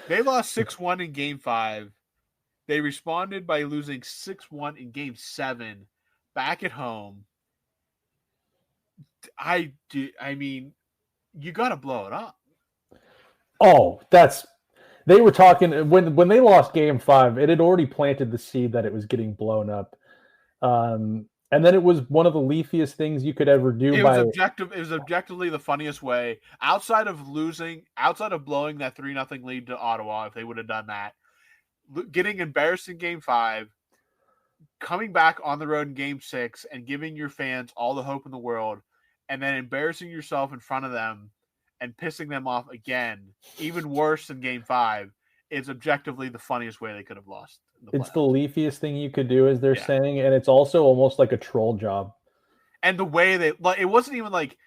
They lost 6-1 in Game 5. They responded by losing 6-1 in Game 7 back at home. I mean, you got to blow it up. Oh, They were talking when they lost Game 5. It had already planted the seed that it was getting blown up. And then it was one of the leafiest things you could ever do. It was objectively the funniest way. Outside of blowing that 3-0 lead to Ottawa, if they would have done that, getting embarrassed in Game 5, coming back on the road in Game 6, and giving your fans all the hope in the world, and then embarrassing yourself in front of them and pissing them off again, even worse than Game 5, is objectively the funniest way they could have lost. It's the leafiest thing you could do, as they're saying, and it's also almost like a troll job. And the way it wasn't even like,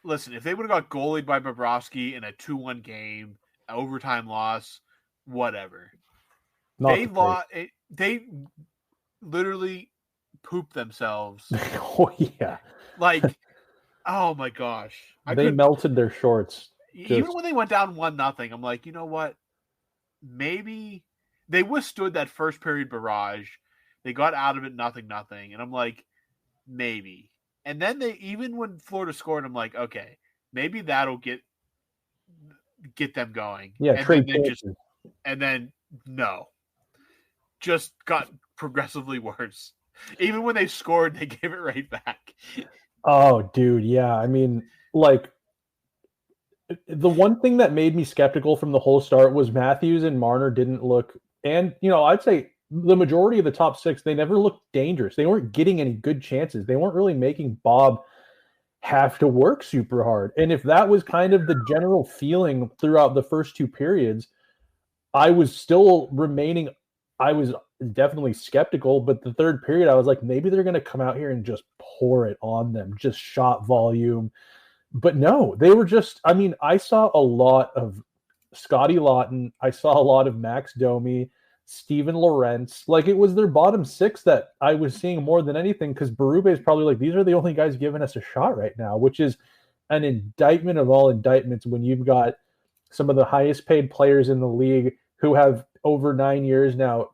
listen, if they would have got goalied by Bobrovsky in a 2-1 game, overtime loss, whatever. They literally pooped themselves. Oh yeah. Like, oh my gosh. They melted their shorts. Even when they went down 1-0, I'm like, you know what? Maybe they withstood that first period barrage. They got out of it 0-0. And I'm like, maybe. And then even when Florida scored, I'm like, okay, maybe that'll get them going. Yeah, and then no. Just got progressively worse. Even when they scored, they gave it right back. Oh, dude, yeah. I mean, like, the one thing that made me skeptical from the whole start was Matthews and Marner didn't look, and, I'd say the majority of the top 6, they never looked dangerous. They weren't getting any good chances. They weren't really making Bob have to work super hard. And if that was kind of the general feeling throughout the first 2 periods, I was definitely skeptical, but the third period, I was like, maybe they're going to come out here and just pour it on them, just shot volume. But no, they were just, I saw a lot of Scotty Lawton. I saw a lot of Max Domi, Steven Lorentz. Like, it was their bottom 6 that I was seeing more than anything, because Berube is probably like, these are the only guys giving us a shot right now, which is an indictment of all indictments when you've got some of the highest paid players in the league who have over 9 years now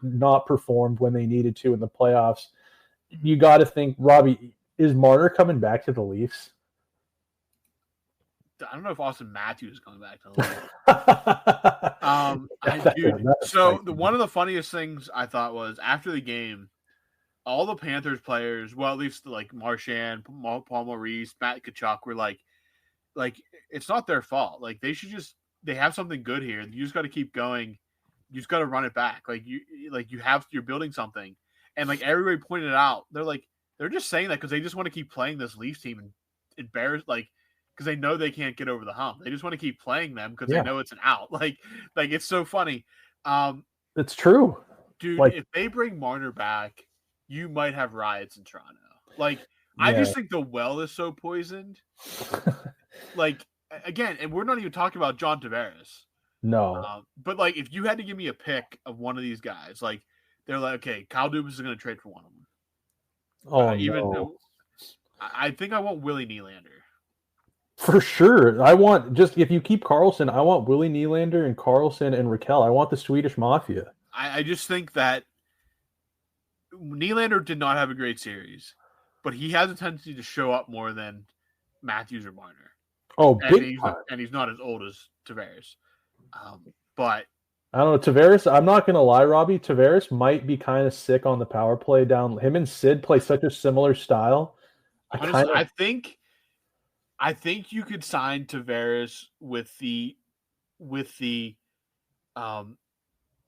not performed when they needed to in the playoffs. You got to think, Robbie, is Marner coming back to the Leafs? I don't know if Austin Matthews is coming back to the league. One of the funniest things I thought was, after the game, all the Panthers players, well, at least like Marchand, Paul Maurice, Matt Tkachuk, were like it's not their fault. Like, they have something good here. You just got to keep going. You just got to run it back. You're building something. And like everybody pointed out, they're just saying that because they just want to keep playing this Leafs team and embarrass, because they know they can't get over the hump. They just want to keep playing them because they know it's an out. Like it's so funny. It's true. Dude, if they bring Marner back, you might have riots in Toronto. I just think the well is so poisoned. Again, and we're not even talking about John Tavares. No. But if you had to give me a pick of one of these guys, they're like, okay, Kyle Dubas is going to trade for one of them. No. I think I want Willie Nylander. For sure. I want, if you keep Karlsson, I want Willie Nylander and Karlsson and Raquel. I want the Swedish Mafia. I just think that Nylander did not have a great series, but he has a tendency to show up more than Matthews or Marner. Oh, and he's not as old as Tavares. But I don't know, Tavares, I'm not going to lie, Robbie, Tavares might be kind of sick on the power play down. Him and Sid play such a similar style. I think you could sign Tavares with the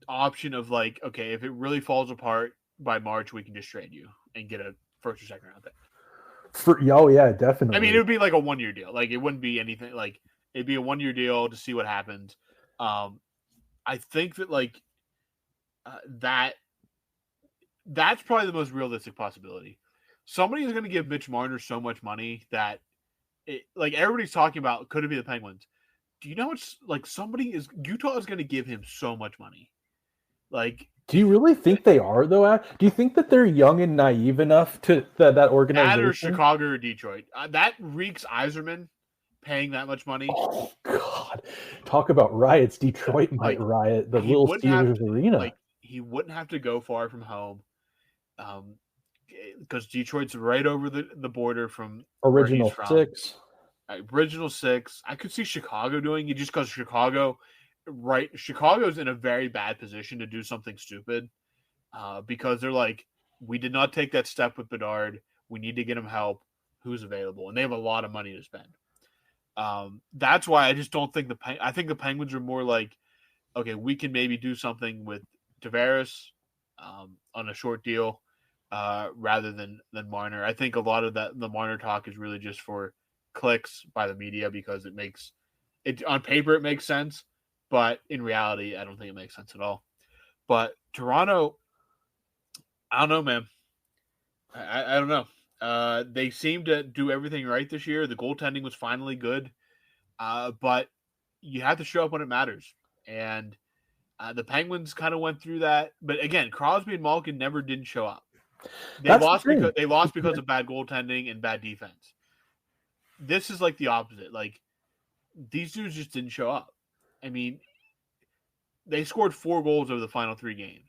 option of okay, if it really falls apart by March, we can just trade you and get a first or second round pick. Oh yeah, definitely. I mean, it would be like a 1-year deal. It wouldn't be anything. It'd be a 1-year deal to see what happens. I think that that's probably the most realistic possibility. Somebody is going to give Mitch Marner so much money that everybody's talking about, could it be the Penguins? Do you know it's Utah is going to give him so much money. Do you really think they are, though? Do you think that they're young and naive enough to that organization? That or Chicago or Detroit. That reeks Yzerman paying that much money. Oh, God. Talk about riots. Detroit might riot the Little Caesars Arena. He wouldn't have to go far from home because Detroit's right over the border from Original 6. Original 6. I could see Chicago doing it just because Chicago right, Chicago's in a very bad position to do something stupid because they're like, we did not take that step with Bedard. We need to get him help. Who's available? And they have a lot of money to spend. That's why I just don't think I think the Penguins are more like, okay, we can maybe do something with Tavares on a short deal rather than Marner. I think a lot of the Marner talk is really just for clicks by the media because it makes it on paper it makes sense, but in reality, I don't think it makes sense at all. But Toronto, I don't know, man. I don't know. They seem to do everything right this year. The goaltending was finally good, but you have to show up when it matters. And the Penguins kind of went through that. But again, Crosby and Malkin never didn't show up. They lost because of bad goaltending and bad defense. This is like the opposite. Like, these dudes just didn't show up. I mean, they scored 4 goals over the final 3 games.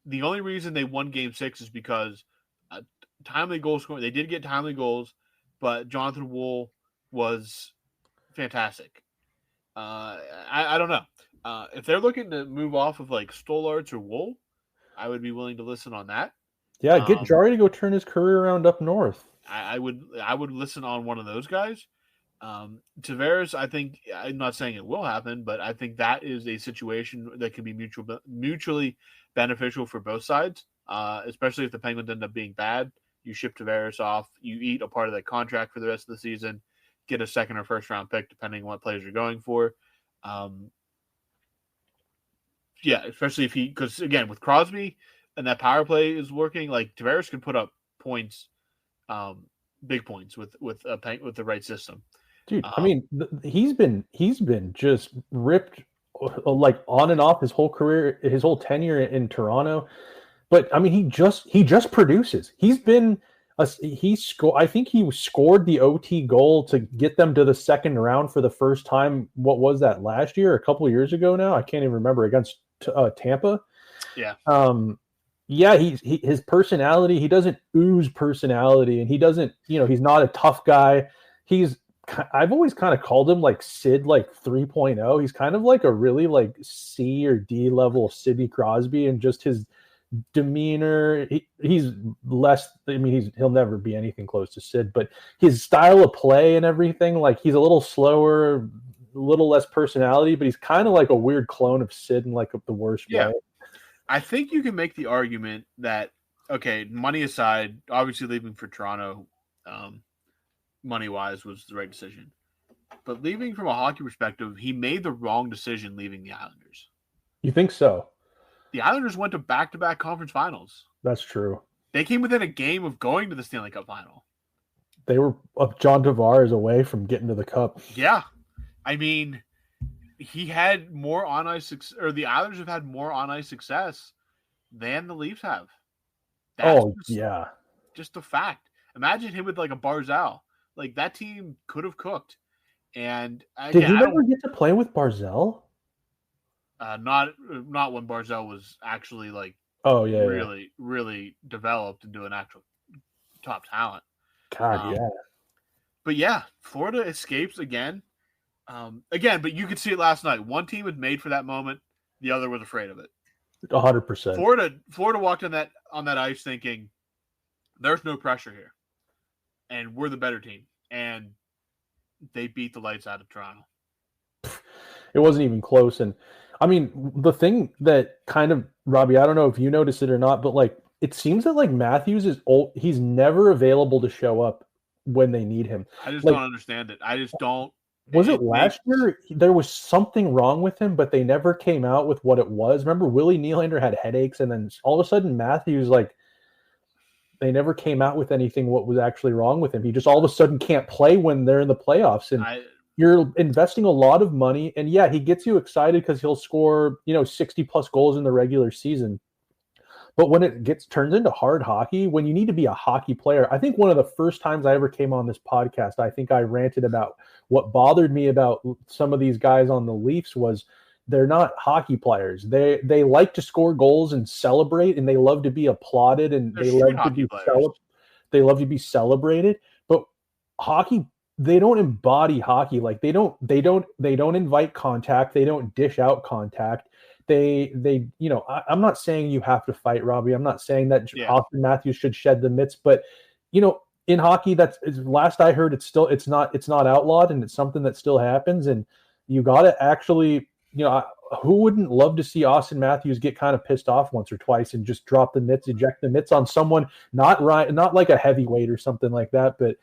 The only reason they won Game 6 is because timely goal scoring. They did get timely goals, but Jonathan Wool was fantastic. I don't know. If they're looking to move off of like Stolarz or Wool, I would be willing to listen on that. Yeah, get Jari to go turn his career around up north. I would listen on one of those guys. Tavares, I think, I'm not saying it will happen, but I think that is a situation that can be mutually beneficial for both sides, especially if the Penguins end up being bad. You ship Tavares off, you eat a part of that contract for the rest of the season, get a second or first round pick, depending on what players you're going for. Yeah, especially if because again, with Crosby and that power play is working, like Tavares can put up points, big points with the right system. Dude, I mean, he's been just ripped like on and off his whole career, his whole tenure in Toronto. But I mean, he just produces. He's been I think he scored the OT goal to get them to the second round for the first time. What was that, last year or a couple of years ago now? I can't even remember, against Tampa. Yeah. Yeah, his personality, he doesn't ooze personality, and he doesn't, he's not a tough guy. I've always kind of called him like Sid, like 3.0. He's kind of like a really like C or D level Sidney Crosby, and just his demeanor. He's less. I mean, he'll never be anything close to Sid, but his style of play and everything, like he's a little slower, a little less personality, but he's kind of like a weird clone of Sid in like the worst way. I think you can make the argument that, okay, money aside, obviously leaving for Toronto, money-wise, was the right decision. But leaving from a hockey perspective, he made the wrong decision leaving the Islanders. You think so? The Islanders went to back-to-back conference finals. That's true. They came within a game of going to the Stanley Cup final. They were John Tavares away from getting to the Cup. Yeah. I mean, he had more on-ice success, or the Islanders have had more on-ice success than the Leafs have. That's just a fact. Imagine him with like a Barzal. Like, that team could have cooked. And did he ever get to play with Barzal? Not when Barzal was actually like really developed into an actual top talent. God, yeah. But yeah, Florida escapes again. But you could see it last night. One team was made for that moment. The other was afraid of it. 100%. Florida walked on that ice thinking, there's no pressure here, and we're the better team. And they beat the lights out of Toronto. It wasn't even close. And I mean, the thing that kind of, Robbie, I don't know if you noticed it or not, but like, it seems that like Matthews is old. He's never available to show up when they need him. I just don't understand it. I just don't. Was it last year? There was something wrong with him, but they never came out with what it was. Remember, Willie Nylander had headaches, and then all of a sudden Matthews, like, they never came out with anything what was actually wrong with him. He just all of a sudden can't play when they're in the playoffs. And you're investing a lot of money. And yeah, he gets you excited because he'll score, 60 plus goals in the regular season. But when it turns into hard hockey, when you need to be a hockey player, I think one of the first times I ever came on this podcast, I think I ranted about what bothered me about some of these guys on the Leafs was they're not hockey players. They like to score goals and celebrate, and they love to be applauded, and they love to be celebrated. But hockey, they don't embody hockey. Like they don't invite contact. They don't dish out contact. They I'm not saying you have to fight, Robbie. I'm not saying that Austin Matthews should shed the mitts, but in hockey, last I heard, it's not outlawed, and it's something that still happens. And you got to actually, who wouldn't love to see Austin Matthews get kind of pissed off once or twice and just drop the mitts, eject the mitts on someone, not like a heavyweight or something like that, but.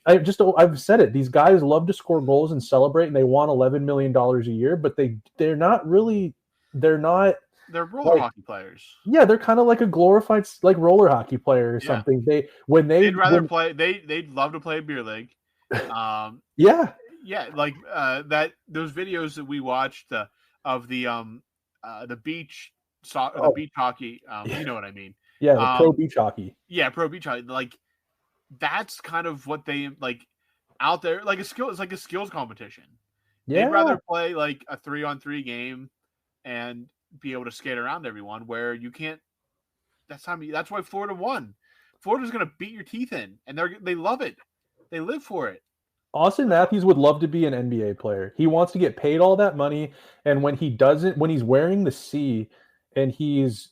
I've said it. These guys love to score goals and celebrate, and they want $11 million a year, but they're not really. They're roller hockey players. Yeah, they're kind of like a glorified roller hockey player or something. They'd love to play a beer league. Yeah, like that. Those videos that we watched of the beach beach hockey. You know what I mean? Yeah, the pro beach hockey. Yeah, pro beach hockey. Like. That's kind of what they like out there. Like it's like a skills competition. Yeah. They'd rather play like a 3-on-3 game and be able to skate around everyone where you can't. That's why Florida won. Florida's going to beat your teeth in, and they love it. They live for it. Austin Matthews would love to be an NBA player. He wants to get paid all that money, and when he's wearing the C and he's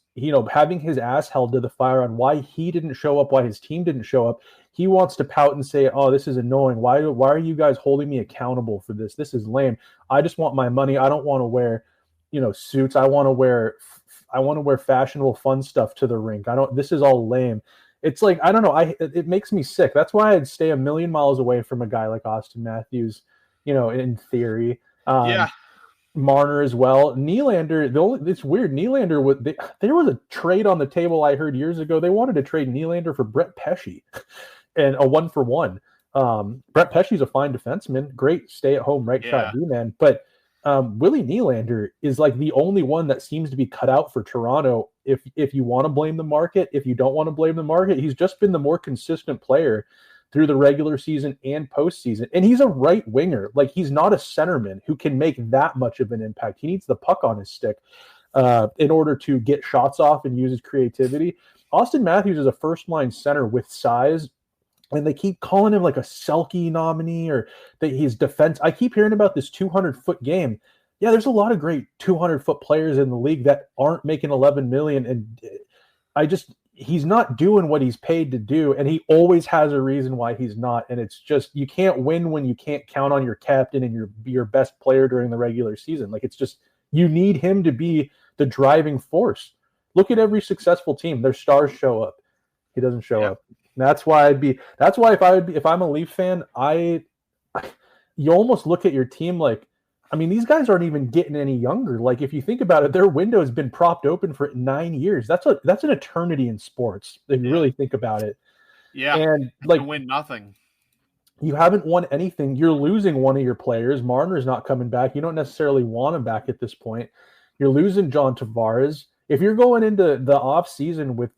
having his ass held to the fire on why he didn't show up, why his team didn't show up, he wants to pout and say, "Oh, this is annoying. Why are you guys holding me accountable for this? This is lame. I just want my money. I don't want to wear, suits. I want to wear fashionable, fun stuff to the rink. This is all lame." It's like, I don't know. It makes me sick. That's why I'd stay a million miles away from a guy like Austin Matthews, in theory. Marner as well. Nylander, it's weird. Nylander, there was a trade on the table I heard years ago. They wanted to trade Nylander for Brett Pesce and a 1-for-1. Brett Pesce's a fine defenseman, great stay-at-home right shot D-man, but Willie Nylander is like the only one that seems to be cut out for Toronto. If you want to blame the market, if you don't want to blame the market, he's just been the more consistent player through the regular season and postseason. And he's a right winger. Like, he's not a centerman who can make that much of an impact. He needs the puck on his stick in order to get shots off and use his creativity. Austin Matthews is a first-line center with size, and they keep calling him like a Selke nominee or that he's defense. I keep hearing about this 200-foot game. Yeah, there's a lot of great 200-foot players in the league that aren't making $11 million, and he's not doing what he's paid to do, and he always has a reason why he's not. And it's just, you can't win when you can't count on your captain and your best player during the regular season. Like, it's just, you need him to be the driving force. Look at every successful team; their stars show up. He doesn't show up. And that's why if I'm a Leaf fan, you almost look at your team like, I mean, these guys aren't even getting any younger. Like, if you think about it, their window has been propped open for 9 years. That's an eternity in sports, if you really think about it. Yeah, and like, win nothing. You haven't won anything. You're losing one of your players. Marner's not coming back. You don't necessarily want him back at this point. You're losing John Tavares. If you're going into the off season with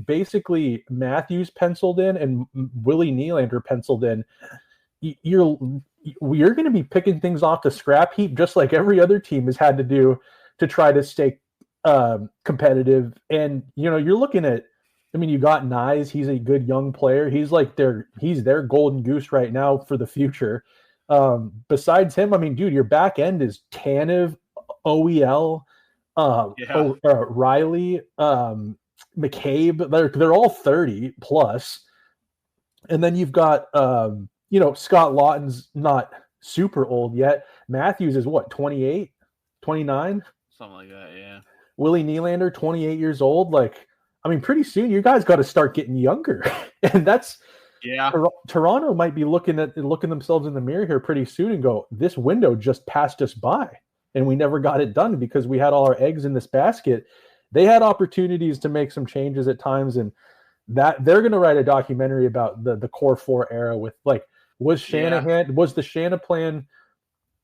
basically Matthews penciled in and Willie Nylander penciled in, you're going to be picking things off the scrap heap, just like every other team has had to do to try to stay competitive. And, you're looking at, you got Nyes. He's a good young player. He's their golden goose right now for the future. Besides him, dude, your back end is Tanev, OEL, Riley, McCabe. They're all 30 plus. And then you've got, Scott Lawton's not super old yet. Matthews is what, 28, 29? Something like that, yeah. Willie Nylander, 28 years old. Like, pretty soon you guys got to start getting younger. And that's, Toronto might be looking themselves in the mirror here pretty soon and go, this window just passed us by and we never got it done because we had all our eggs in this basket. They had opportunities to make some changes at times, and that they're going to write a documentary about the core four era with, like, was the Shanahan plan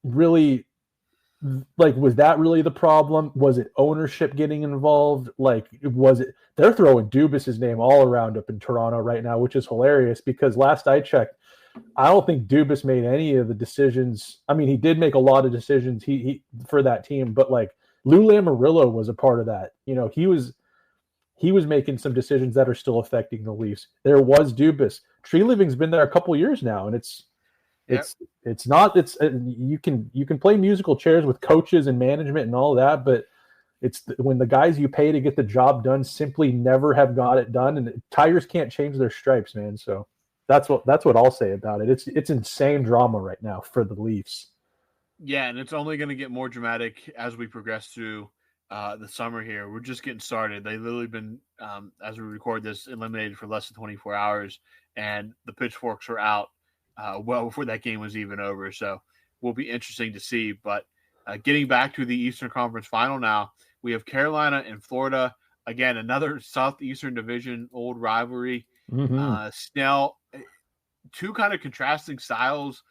really, like, was that really the problem? Was it ownership getting involved? Like, they're throwing Dubas's name all around up in Toronto right now, which is hilarious because last I checked, I don't think Dubas made any of the decisions. He did make a lot of decisions he for that team, but like Lou Lamoriello was a part of that. He was making some decisions that are still affecting the Leafs. There was Dubas. Tree Living's been there a couple years now, and it's It's not. It's you can play musical chairs with coaches and management and all that, but when the guys you pay to get the job done simply never have got it done, and Tigers can't change their stripes, man. So that's what I'll say about it. It's insane drama right now for the Leafs. Yeah, and it's only going to get more dramatic as we progress through the summer here. We're just getting started. They've literally been, as we record this, eliminated for less than 24 hours, and the pitchforks are out well before that game was even over. So will be interesting to see. But getting back to the Eastern Conference Final now, we have Carolina and Florida. Again, another Southeastern Division old rivalry. Mm-hmm. Snail, two kind of contrasting styles.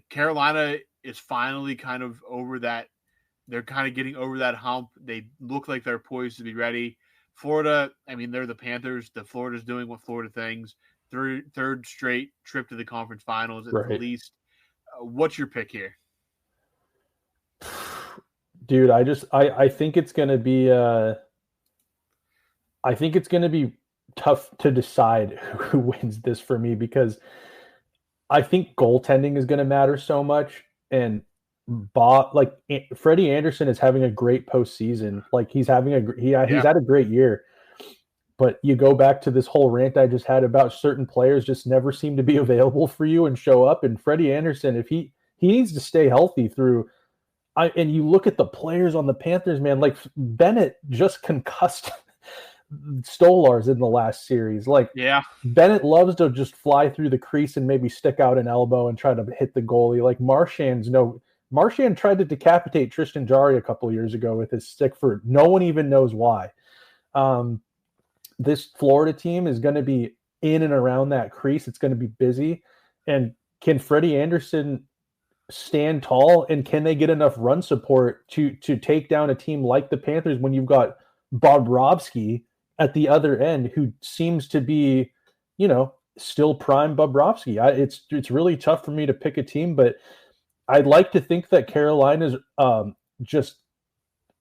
Carolina is finally kind of over that. They're kind of getting over that hump. They look like they're poised to be ready. Florida, I mean, they're the Panthers. Florida's doing what Florida things. Third straight trip to the conference finals at the least. What's your pick here? Dude, I think it's going to be I think it's going to be tough to decide who wins this for me, because I think goaltending is going to matter so much, and Freddie Anderson is having a great postseason. Like he's having he's had a great year. But you go back to this whole rant I just had about certain players just never seem to be available for you and show up. And Freddie Anderson, if he needs to stay healthy through, and you look at the players on the Panthers, man, like Bennett just concussed Stolars in the last series. Like, Bennett loves to just fly through the crease and maybe stick out an elbow and try to hit the goalie. Like Marchand tried to decapitate Tristan Jarry a couple years ago with his stick for no one even knows why. This Florida team is going to be in and around that crease. It's going to be busy. And can Freddie Anderson stand tall, and can they get enough run support to take down a team like the Panthers when you've got Bobrovsky at the other end, who seems to be, still prime Bobrovsky? It's really tough for me to pick a team, but I'd like to think that Carolina's just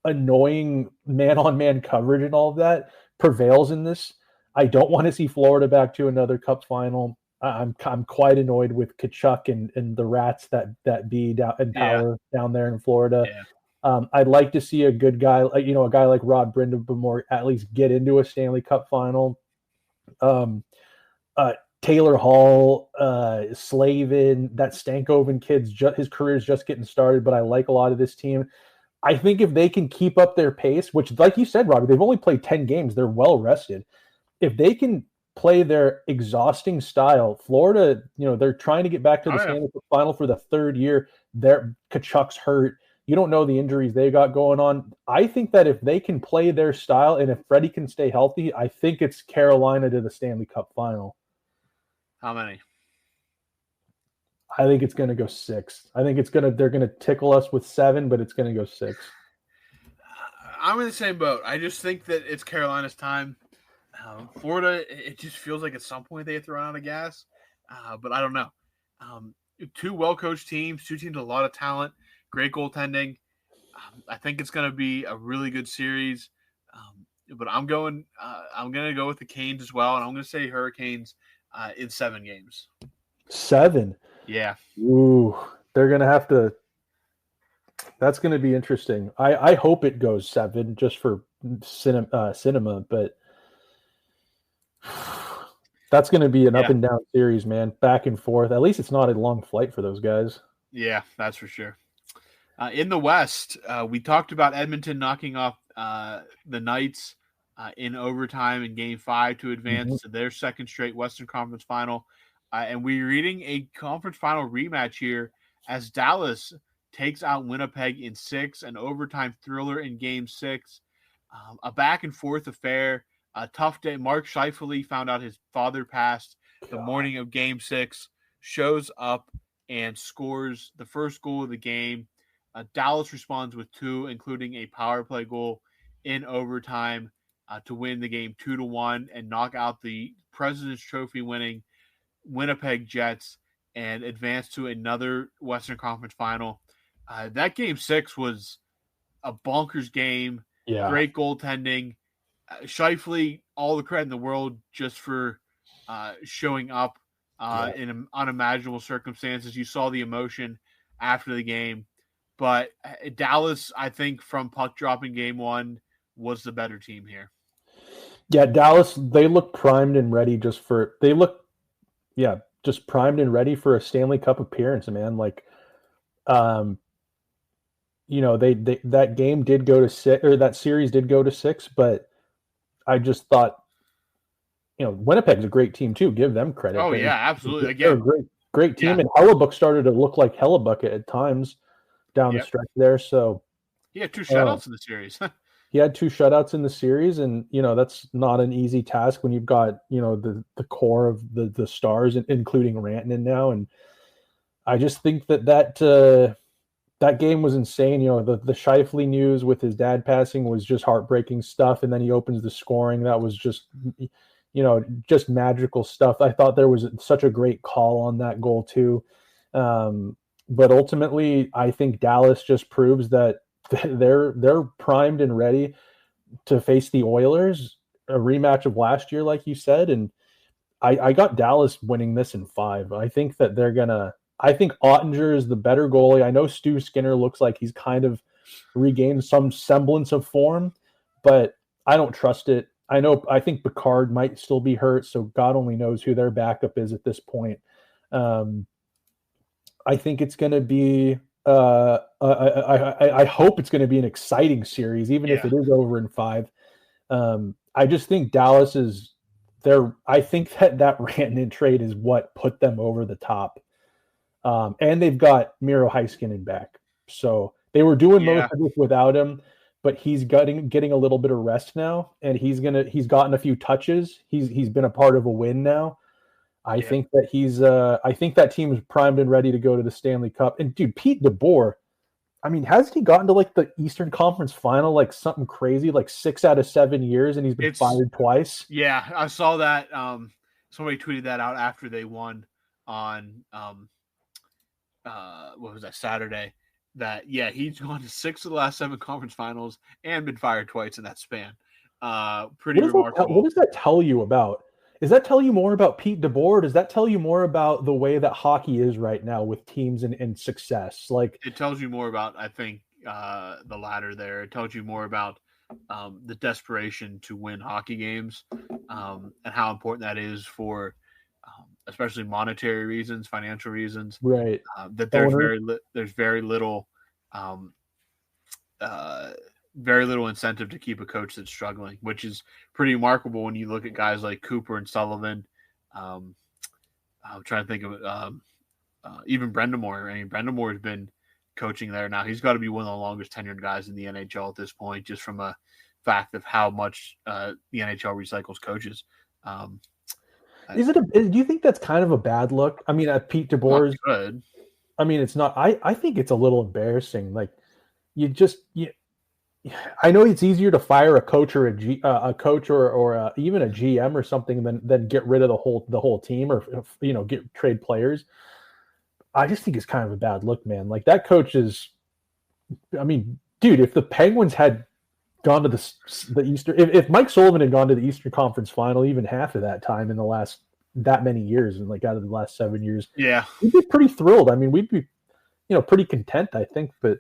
annoying man-on-man coverage and all of that prevails in this. I don't want to see Florida back to another Cup final. I'm quite annoyed with Tkachuk and the Rats that be down in power down there in Florida. Yeah. I'd like to see a good guy, a guy like Rod Brind'Amour at least get into a Stanley Cup final. Taylor Hall, Slavin, that Stankoven kid's his career's just getting started, but I like a lot of this team. I think if they can keep up their pace, which, like you said, Robbie, they've only played 10 games. They're well rested. If they can play their exhausting style, Florida, they're trying to get back to the Stanley Cup final for the third year. Kachuk's hurt. You don't know the injuries they got going on. I think that if they can play their style and if Freddie can stay healthy, I think it's Carolina to the Stanley Cup final. How many? I think it's going to go 6. I think they're going to tickle us with 7, but it's going to go 6. I'm in the same boat. I just think that it's Carolina's time. Florida, it just feels like at some point they have to run out of gas, but I don't know. Two well-coached teams, two teams with a lot of talent, great goaltending. I think it's going to be a really good series, but I'm going to go with the Canes as well, and I'm going to say Hurricanes in 7 games. 7? Yeah. Ooh, they're going to have to – that's going to be interesting. I hope it goes 7 just for cinema, but that's going to be an up and down series, man, back and forth. At least it's not a long flight for those guys. Yeah, that's for sure. In the West, we talked about Edmonton knocking off the Knights in overtime in Game 5 to advance to their second straight Western Conference Final. And we're reading a conference final rematch here as Dallas takes out Winnipeg in 6, an overtime thriller in Game 6. A back-and-forth affair, a tough day. Mark Scheifele found out his father passed the morning of Game 6, shows up and scores the first goal of the game. Dallas responds with 2, including a power play goal in overtime to win the game 2-1 and knock out the President's Trophy winning Winnipeg Jets and advance to another Western Conference final. That Game 6 was a bonkers game. Yeah. Great goaltending. Scheifele, all the credit in the world just for showing up in unimaginable circumstances. You saw the emotion after the game. But Dallas, I think, from puck dropping game one, was the better team here. Yeah, Dallas, they look primed and ready just primed and ready for a Stanley Cup appearance, man. Like, that game did go to 6, or that series did go to 6, but I just thought, Winnipeg's a great team too. Give them credit. Oh, yeah, absolutely. They're Again, a great team, and Hellebuck started to look like Hellebuck at times down the stretch there. So he had 2 shutouts in the series. He had 2 shutouts in the series, and that's not an easy task when you've got the core of the stars, including Rantanen now. And I just think that game was insane. The Scheifele news with his dad passing was just heartbreaking stuff, and then he opens the scoring. That was just just magical stuff. I thought there was such a great call on that goal too. But ultimately, I think Dallas just proves that they're primed and ready to face the Oilers, a rematch of last year, like you said. And I got Dallas winning this in 5. I think that I think Ottinger is the better goalie. I know Stu Skinner looks like he's kind of regained some semblance of form, but I don't trust it. I think Picard might still be hurt, so God only knows who their backup is at this point. I think it's going to be I hope it's going to be an exciting series, even if it is over in 5. I just think Dallas is there. I think that Rantanen trade is what put them over the top. And they've got Miro Heiskanen back. So they were doing most of it without him, but he's getting a little bit of rest now, and he's gotten a few touches. He's been a part of a win now. I think that I think that team is primed and ready to go to the Stanley Cup. And dude, Pete DeBoer, I mean, hasn't he gotten to like the Eastern Conference final, like something crazy, like 6 out of 7 years, and he's been fired twice? Yeah, I saw that. Somebody tweeted that out after they won on what was that, Saturday? That he's gone to 6 of the last 7 conference finals and been fired twice in that span. Pretty remarkable. What does that tell you about? Does that tell you more about Pete DeBoer? Or does that tell you more about the way that hockey is right now with teams and success? Like, it tells you more about, I think, the latter there. It tells you more about the desperation to win hockey games, and how important that is for especially monetary reasons, financial reasons. Right. That there's very little incentive to keep a coach that's struggling, which is pretty remarkable when you look at guys like Cooper and Sullivan. I'm trying to think of even Brendamore. I mean, Brendamore has been coaching there now. He's got to be one of the longest tenured guys in the NHL at this point, just from a fact of how much the NHL recycles coaches. Do you think that's kind of a bad look? I mean, Pete DeBoer is good. I mean, it's not. I think it's a little embarrassing. Like, I know it's easier to fire a coach or a coach or even a GM or something than get rid of the whole team or get trade players. I just think it's kind of a bad look, man. Like, that coach is. I mean, dude, if the Penguins had gone to the Eastern, if Mike Sullivan had gone to the Eastern Conference Final even half of that time in the last that many years, and like out of the last 7 years, we'd be pretty thrilled. I mean, we'd be pretty content, I think. But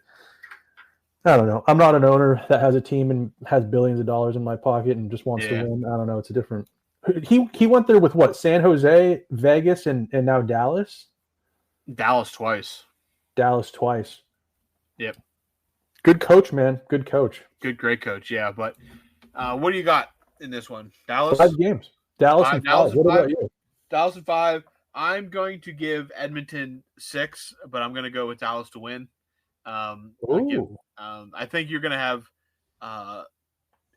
I don't know. I'm not an owner that has a team and has billions of dollars in my pocket and just wants to win. I don't know. It's a different. He went there with what? San Jose, Vegas, and now Dallas. Dallas twice. Yep. Good coach, man. Good coach. Great coach. Yeah, but what do you got in this one? Dallas? 5 games. Dallas and 5. What about you? Dallas and 5. I'm going to give Edmonton 6, but I'm going to go with Dallas to win. I think you're going to have a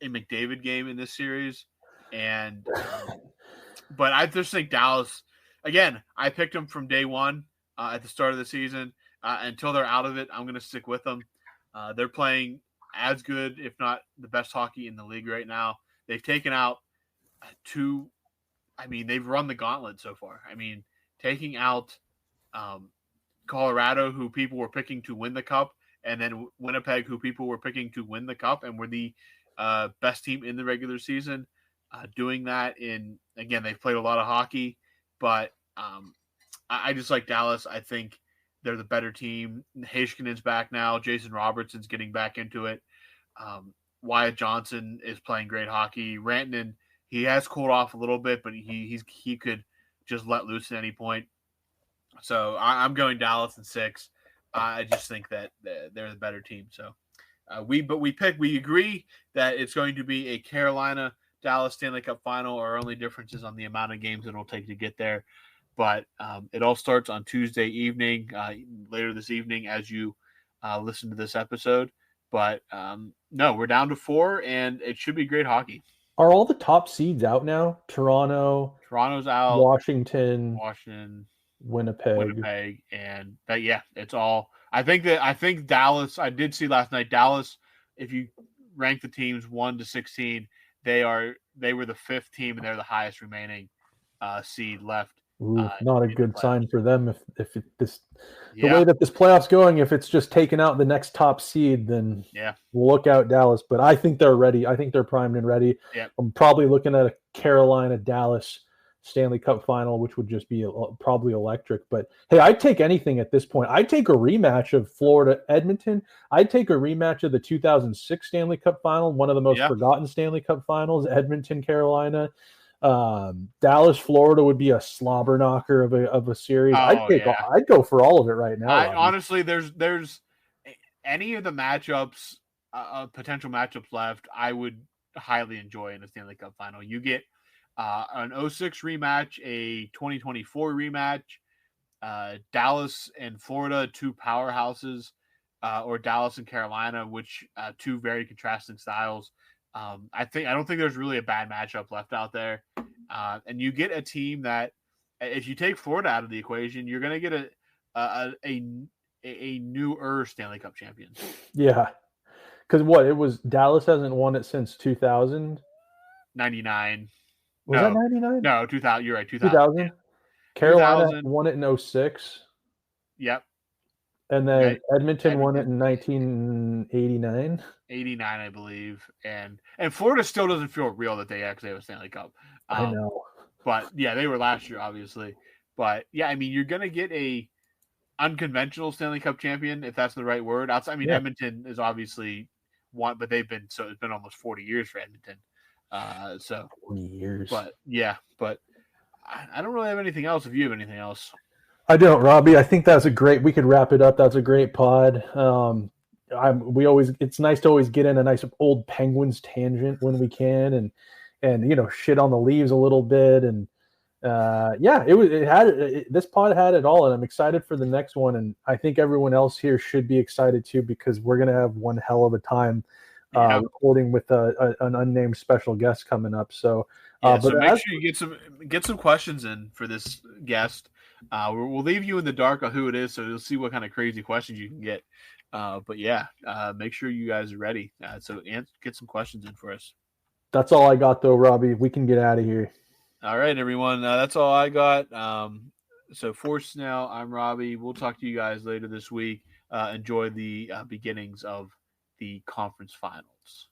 McDavid game in this series, but I just think Dallas. Again, I picked them from day one at the start of the season. Until they're out of it, I'm going to stick with them. They're playing as good, if not the best hockey in the league right now. They've taken out 2. I mean, they've run the gauntlet so far. I mean, taking out Colorado, who people were picking to win the Cup, and then Winnipeg, who people were picking to win the Cup and were the best team in the regular season. Doing that again, they've played a lot of hockey, but I just like Dallas. I think they're the better team. Heiskanen back now. Jason Robertson's getting back into it. Wyatt Johnson is playing great hockey. Rantanen, he has cooled off a little bit, but he could just let loose at any point. So I'm going Dallas in 6. I just think that they're the better team. So we agree that it's going to be a Carolina Dallas Stanley Cup final. Our only difference is on the amount of games it'll take to get there. But it all starts on Tuesday evening, later this evening as you listen to this episode. But no, we're down to 4, and it should be great hockey. Are all the top seeds out now? Toronto's out. Washington, Winnipeg, and it's all. I think Dallas. I did see last night Dallas. If you rank the teams 1 to 16, they were the 5th team, and they're the highest remaining seed left. Ooh, not a good sign for them if the way that this playoff's going, if it's just taking out the next top seed, then we'll look out Dallas. But I think they're ready. I think they're primed and ready. Yep. I'm probably looking at a Carolina-Dallas Stanley Cup final, which would just be probably electric. But hey, I'd take anything at this point. I'd take a rematch of Florida-Edmonton. I'd take a rematch of the 2006 Stanley Cup final, one of the most forgotten Stanley Cup finals, Edmonton-Carolina. Dallas, Florida would be a slobber knocker of a series. I'd go for all of it right now. Honestly, there's any of the matchups, potential matchups left, I would highly enjoy in a Stanley Cup final. You get an 06 rematch, a 2024 rematch, Dallas and Florida, 2 powerhouses, or Dallas and Carolina, which 2 very contrasting styles. I don't think there's really a bad matchup left out there. And you get a team that, if you take Florida out of the equation, you're going to get a newer Stanley Cup champion. Yeah. Because Dallas hasn't won it since 2000? 99. Was that 99? No, 2000. You're right, 2000. 2000. Carolina won it in 06. Yep. And then Edmonton won it in 1989. 89, I believe. And Florida still doesn't feel real that they actually have a Stanley Cup. I know. But yeah, they were last year, obviously. But yeah, I mean, you're going to get a unconventional Stanley Cup champion, if that's the right word. Edmonton is obviously one, but it's been almost 40 years for Edmonton. 40 years. But yeah, I don't really have anything else. If you have anything else. I don't, Robbie. I think we could wrap it up. That's a great pod. It's nice to always get in a nice old Penguins tangent when we can, and shit on the Leaves a little bit, and this pod had it all, and I'm excited for the next one, and I think everyone else here should be excited too, because we're gonna have one hell of a time recording with an unnamed special guest coming up. So make sure you get some questions in for this guest. We'll leave you in the dark on who it is, so you'll see what kind of crazy questions you can get. Make sure you guys are ready. So get some questions in for us. That's all I got, though, Robbie. We can get out of here. All right, everyone. That's all I got. So for Snail, I'm Robbie. We'll talk to you guys later this week. Enjoy the beginnings of the conference finals.